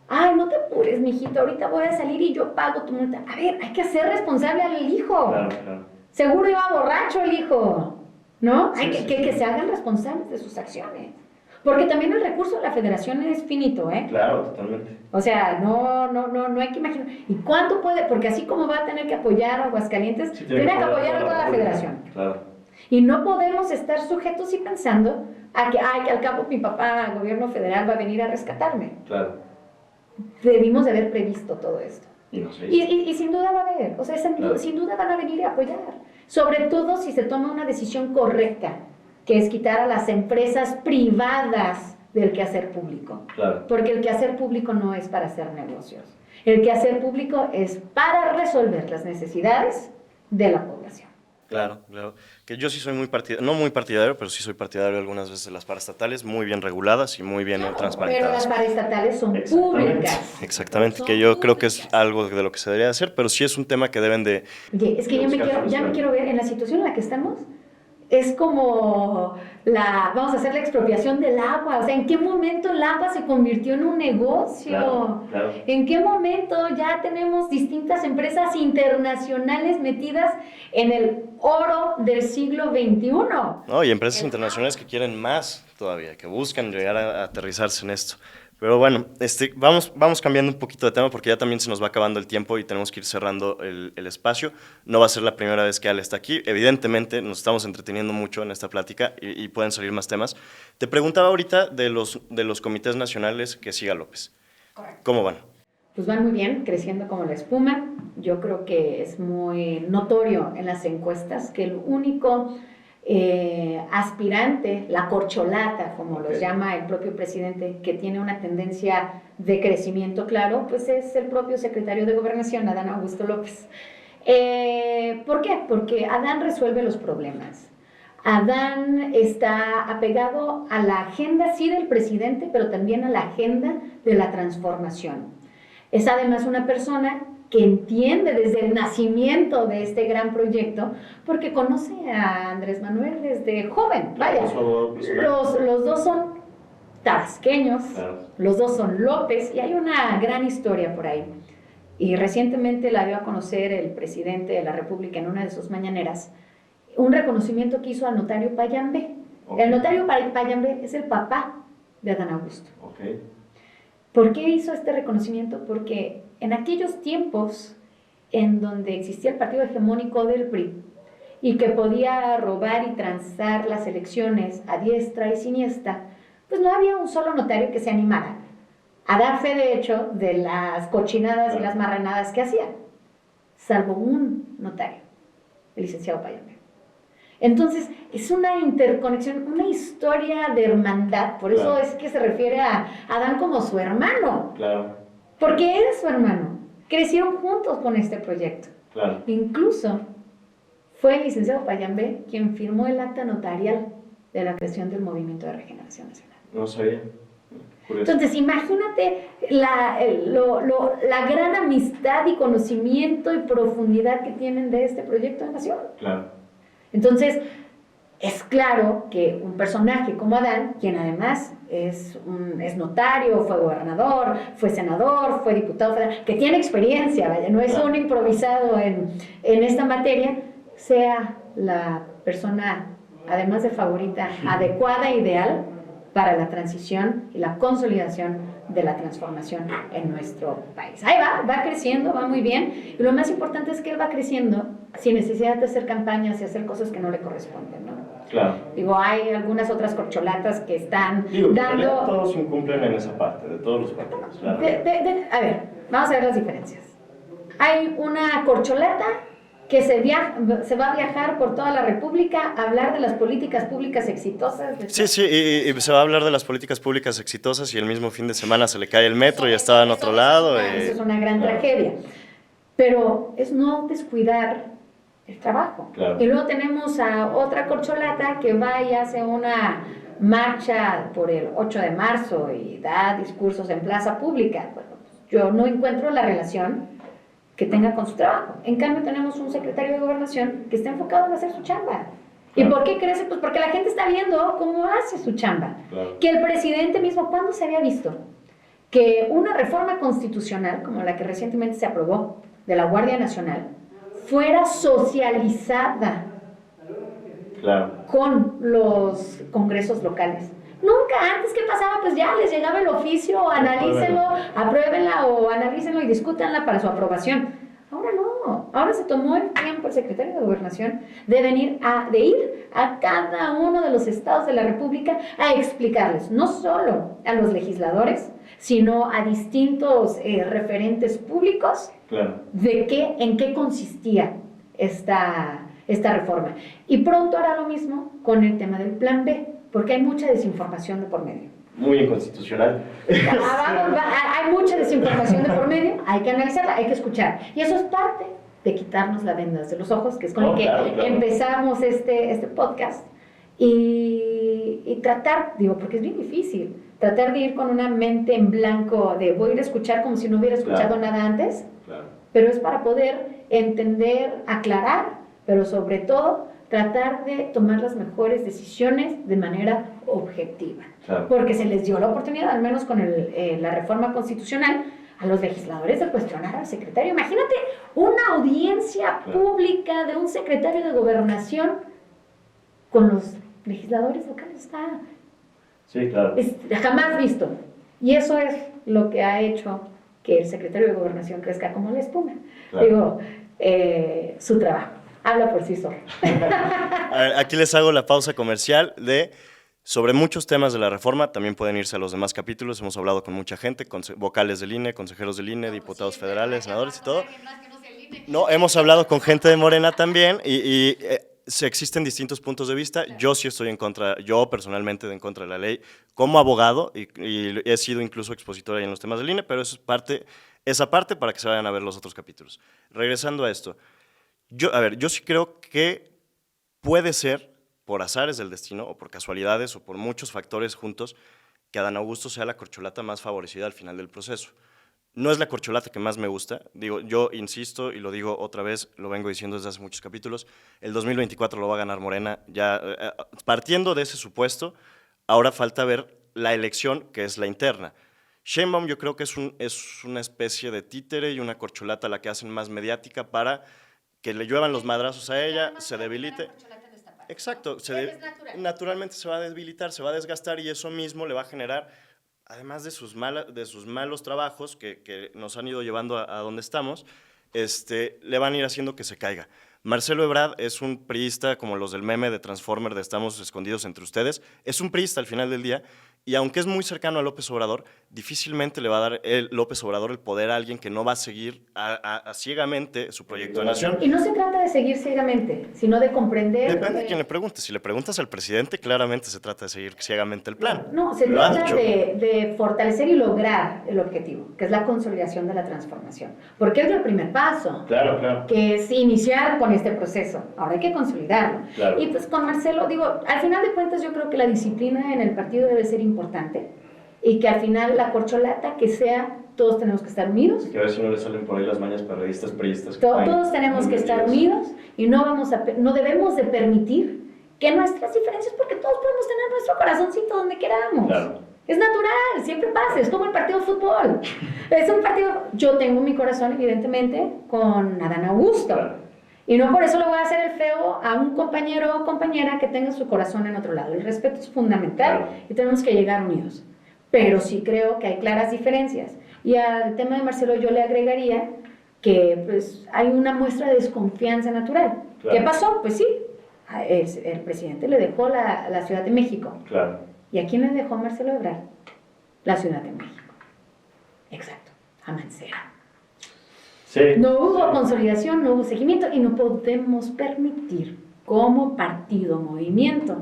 ay, no te apures, mijito, ahorita voy a salir y yo pago tu multa. A ver, hay que hacer responsable al hijo. Claro. Seguro iba borracho el hijo, ¿no? Sí, Hay que se hagan responsables de sus acciones. Porque también el recurso de la federación es finito, ¿eh? Claro, totalmente. O sea, no hay que imaginar. ¿Y cuánto puede? Porque así como va a tener que apoyar a Aguascalientes, tiene que apoyar a toda la federación. Claro. Y no podemos estar sujetos y pensando a que al cabo mi papá, el gobierno federal, va a venir a rescatarme. Claro. Debimos de haber previsto todo esto. Y no sé. Y sin duda va a haber, o sea, sin duda van a venir a apoyar. Sobre todo si se toma una decisión correcta, que es quitar a las empresas privadas del quehacer público. Claro. Porque el quehacer público no es para hacer negocios. El quehacer público es para resolver las necesidades de la población. Claro. Que yo sí soy no muy partidario, pero sí soy partidario algunas veces de las paraestatales, muy bien reguladas y muy bien transparentadas. Pero las paraestatales son públicas. Exactamente, que yo creo que es algo de lo que se debería hacer, pero sí es un tema que deben de... Oye, es que ya me quiero ver en la situación en la que estamos. Es como vamos a hacer la expropiación del agua. O sea, ¿en qué momento el agua se convirtió en un negocio? Claro. ¿En qué momento ya tenemos distintas empresas internacionales metidas en el oro del siglo XXI? No, y empresas internacionales que quieren más todavía, que buscan llegar a aterrizarse en esto. Pero bueno, vamos cambiando un poquito de tema porque ya también se nos va acabando el tiempo y tenemos que ir cerrando el espacio. No va a ser la primera vez que Ale está aquí. Evidentemente, nos estamos entreteniendo mucho en esta plática y pueden salir más temas. Te preguntaba ahorita de los comités nacionales que siga López. Correcto. ¿Cómo van? Pues van muy bien, creciendo como la espuma. Yo creo que es muy notorio en las encuestas que el único aspirante, la corcholata, como los llama el propio presidente, que tiene una tendencia de crecimiento claro, pues es el propio secretario de Gobernación, Adán Augusto López. ¿Por qué? Porque Adán resuelve los problemas. Adán está apegado a la agenda, sí, del presidente, pero también a la agenda de la transformación. Es además una persona que entiende desde el nacimiento de este gran proyecto, porque conoce a Andrés Manuel desde joven. Vaya, los dos son tabasqueños, claro. Los dos son López, y hay una gran historia por ahí. Y recientemente la dio a conocer el presidente de la República en una de sus mañaneras, un reconocimiento que hizo al notario Payambé. Okay. El notario Payambé es el papá de Adán Augusto. Okay. ¿Por qué hizo este reconocimiento? Porque en aquellos tiempos en donde existía el partido hegemónico del PRI y que podía robar y transar las elecciones a diestra y siniestra, pues no había un solo notario que se animara a dar fe de hecho de las cochinadas y las marranadas que hacían, salvo un notario, el licenciado Payambé. Entonces, es una interconexión, una historia de hermandad, por eso es que se refiere a Adán como su hermano. Claro. Porque él es su hermano. Crecieron juntos con este proyecto. Claro. Incluso fue el licenciado Payambé quien firmó el acta notarial de la creación del Movimiento de Regeneración Nacional. No sabía. Curioso. Entonces, imagínate la gran amistad y conocimiento y profundidad que tienen de este proyecto de nación. Claro. Entonces, es claro que un personaje como Adán, quien además es notario, fue gobernador, fue senador, fue diputado federal, que tiene experiencia, vaya, no es un improvisado en esta materia, sea la persona, además de favorita, adecuada e ideal para la transición y la consolidación de la transformación en nuestro país. Ahí va creciendo, va muy bien, y lo más importante es que él va creciendo sin necesidad de hacer campañas y hacer cosas que no le corresponden, ¿no? Claro. Digo, hay algunas otras corcholatas que están dando... Todos incumplen en esa parte, de todos los partidos. Claro. A ver, vamos a ver las diferencias. Hay una corcholata que se va a viajar por toda la República a hablar de las políticas públicas exitosas. Sí, y se va a hablar de las políticas públicas exitosas y el mismo fin de semana se le cae el metro y estaba en otro lado. Eso es una gran tragedia. Pero es no descuidar el trabajo. Claro. Y luego tenemos a otra corcholata que va y hace una marcha por el 8 de marzo y da discursos en plaza pública. Bueno, yo no encuentro la relación que tenga con su trabajo. En cambio, tenemos un secretario de Gobernación que está enfocado en hacer su chamba. Claro. ¿Y por qué crece? Pues porque la gente está viendo cómo hace su chamba. Claro. Que el presidente mismo, ¿cuándo se había visto que una reforma constitucional, como la que recientemente se aprobó de la Guardia Nacional, fuera socializada con los congresos locales? Nunca antes, ¿qué pasaba? Pues ya les llegaba el oficio, analícenlo, apruébenla o analícenlo y discútanla para su aprobación. Ahora no, ahora se tomó el tiempo el secretario de Gobernación de ir a cada uno de los estados de la República a explicarles, no solo a los legisladores, sino a distintos referentes públicos, en qué consistía esta reforma. Y pronto hará lo mismo con el tema del Plan B, porque hay mucha desinformación de por medio. Muy inconstitucional. Hay mucha desinformación de por medio, hay que analizarla, hay que escuchar. Y eso es parte de quitarnos la venda de los ojos, que es con el que empezamos este podcast. Y tratar, porque es bien difícil, tratar de ir con una mente en blanco de voy a ir a escuchar como si no hubiera escuchado nada antes, pero es para poder entender, aclarar, pero sobre todo tratar de tomar las mejores decisiones de manera objetiva. Porque se les dio la oportunidad, al menos con la reforma constitucional, a los legisladores de cuestionar al secretario. Imagínate una audiencia pública de un secretario de Gobernación con los legisladores locales. Sí, claro. Jamás visto. Y eso es lo que ha hecho que el secretario de Gobernación crezca como la espuma. Claro. Digo, su trabajo habla por sí solo. A ver, aquí les hago la pausa comercial sobre muchos temas de la reforma. También pueden irse a los demás capítulos. Hemos hablado con mucha gente, vocales del INE, consejeros del INE, diputados federales, senadores y todo. No, hemos hablado con gente de Morena también y existen distintos puntos de vista. Yo sí estoy en contra, yo personalmente en contra de la ley como abogado y he sido incluso expositor ahí en los temas del INE, pero eso es esa parte para que se vayan a ver los otros capítulos. Regresando a esto, yo sí creo que puede ser por azares del destino o por casualidades o por muchos factores juntos que Adán Augusto sea la corcholata más favorecida al final del proceso. No es la corcholata que más me gusta, digo, yo insisto y lo digo otra vez, lo vengo diciendo desde hace muchos capítulos, el 2024 lo va a ganar Morena, ya partiendo de ese supuesto, ahora falta ver la elección, que es la interna. Sheinbaum yo creo que es una especie de títere y una corcholata la que hacen más mediática para que le lluevan los madrazos a ella, se debilite. Exacto, naturalmente se va a debilitar, se va a desgastar y eso mismo le va a generar, además de sus malos trabajos que nos han ido llevando a donde estamos, le van a ir haciendo que se caiga. Marcelo Ebrard es un priista como los del meme de Transformer de Estamos escondidos entre ustedes, es un priista al final del día y aunque es muy cercano a López Obrador, difícilmente le va a dar López Obrador el poder a alguien que no va a seguir ciegamente su proyecto de nación. Y no se trata de seguir ciegamente, sino de comprender... Depende de quién le pregunte. Si le preguntas al presidente, claramente se trata de seguir ciegamente el plan. No, se trata de fortalecer y lograr el objetivo, que es la consolidación de la transformación. Porque es el primer paso. Claro, claro. Que es iniciar con este proceso. Ahora hay que consolidarlo. Claro. Y pues con Marcelo, digo, al final de cuentas yo creo que la disciplina en el partido debe ser importante y que al final la corcholata que sea, todos tenemos que estar unidos. Que a ver si no le salen por ahí las mañas perredistas, priistas. Todos tenemos que estar unidos y no debemos de permitir que nuestras diferencias, porque todos podemos tener nuestro corazoncito donde queramos. Claro. Es natural, siempre pasa, es como el partido de fútbol. Es un partido, yo tengo mi corazón evidentemente con Adán Augusto. Claro. Y no por eso le voy a hacer el feo a un compañero o compañera que tenga su corazón en otro lado. El respeto es fundamental, claro, y tenemos que llegar unidos. Pero sí creo que hay claras diferencias. Y al tema de Marcelo yo le agregaría que pues, hay una muestra de desconfianza natural. Claro. ¿Qué pasó? Pues sí, el presidente le dejó la Ciudad de México. Claro. ¿Y a quién le dejó Marcelo Ebrard? La Ciudad de México. Exacto, a Mancera. Sí. No hubo consolidación, no hubo seguimiento y no podemos permitir como partido, movimiento,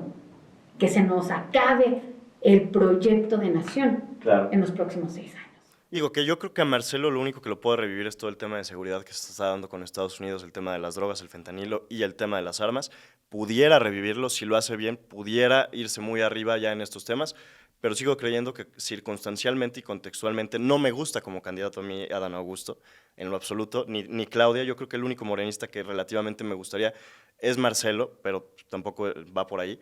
que se nos acabe el proyecto de nación, claro, en los próximos 6 años. Digo que yo creo que a Marcelo lo único que lo puede revivir es todo el tema de seguridad que se está dando con Estados Unidos, el tema de las drogas, el fentanilo y el tema de las armas. Pudiera revivirlo, si lo hace bien, pudiera irse muy arriba ya en estos temas, pero sigo creyendo que circunstancialmente y contextualmente no me gusta como candidato a mí Adán Augusto, en lo absoluto, ni Claudia. Yo creo que el único morenista que relativamente me gustaría es Marcelo, pero tampoco va por ahí.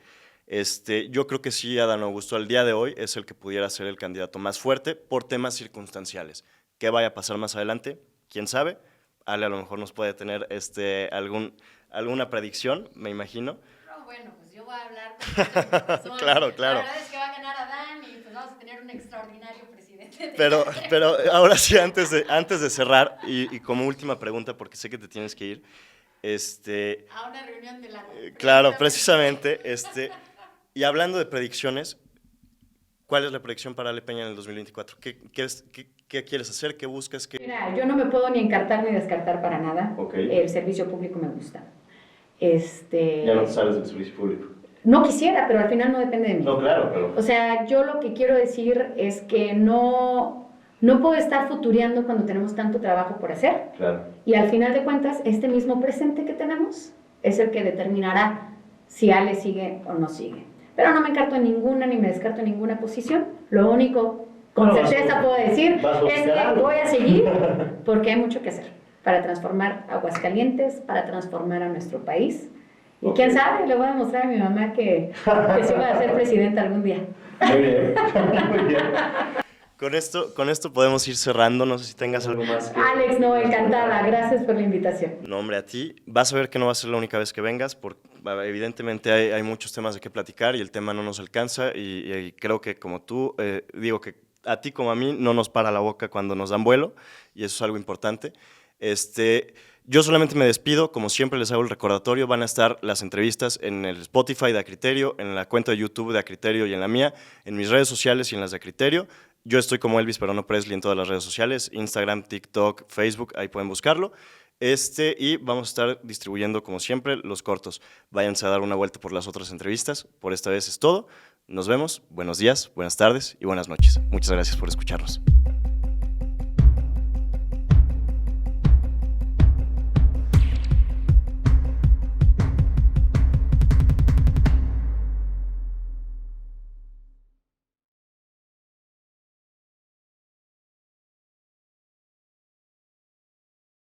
Yo creo que sí, Adán Augusto al día de hoy es el que pudiera ser el candidato más fuerte por temas circunstanciales. ¿Qué vaya a pasar más adelante? ¿Quién sabe? Ale a lo mejor nos puede tener alguna predicción, me imagino. No, bueno, pues yo voy a hablar con razón. Claro, claro. La verdad es que va a ganar Adán y pues vamos a tener un extraordinario presidente. Pero ahora sí, antes de cerrar, y como última pregunta, porque sé que te tienes que ir. A una reunión de la... Claro, precisamente, y hablando de predicciones, ¿cuál es la predicción para Ale Peña en el 2024? ¿Qué quieres hacer? ¿Qué buscas? Mira, yo no me puedo ni encartar ni descartar para nada. Okay. El servicio público me gusta. Ya no te sales del servicio público. No quisiera, pero al final no depende de mí. No, claro, pero... O sea, yo lo que quiero decir es que no puedo estar futureando cuando tenemos tanto trabajo por hacer. Claro. Y al final de cuentas, este mismo presente que tenemos es el que determinará si Ale sigue o no sigue. Pero no me encarto en ninguna ni me descarto en ninguna posición. Lo único con certeza puedo decir es que voy a seguir porque hay mucho que hacer para transformar Aguascalientes, para transformar a nuestro país. Y quién sabe, le voy a demostrar a mi mamá que sí va a ser presidenta algún día. Muy bien, muy bien. Con esto podemos ir cerrando, no sé si tengas algo más que... Alex, no, encantada, gracias por la invitación. No, hombre, a ti. Vas a ver que no va a ser la única vez que vengas, porque evidentemente hay muchos temas de qué platicar y el tema no nos alcanza y creo que como tú, digo que a ti como a mí no nos para la boca cuando nos dan vuelo, y eso es algo importante. Yo solamente me despido, como siempre les hago el recordatorio, van a estar las entrevistas en el Spotify de Acriterio, en la cuenta de YouTube de Acriterio y en la mía, en mis redes sociales y en las de Acriterio. Yo estoy como Elvis Perrone Presley en todas las redes sociales, Instagram, TikTok, Facebook, ahí pueden buscarlo. Y vamos a estar distribuyendo, como siempre, los cortos. Váyanse a dar una vuelta por las otras entrevistas. Por esta vez es todo. Nos vemos. Buenos días, buenas tardes y buenas noches. Muchas gracias por escucharnos.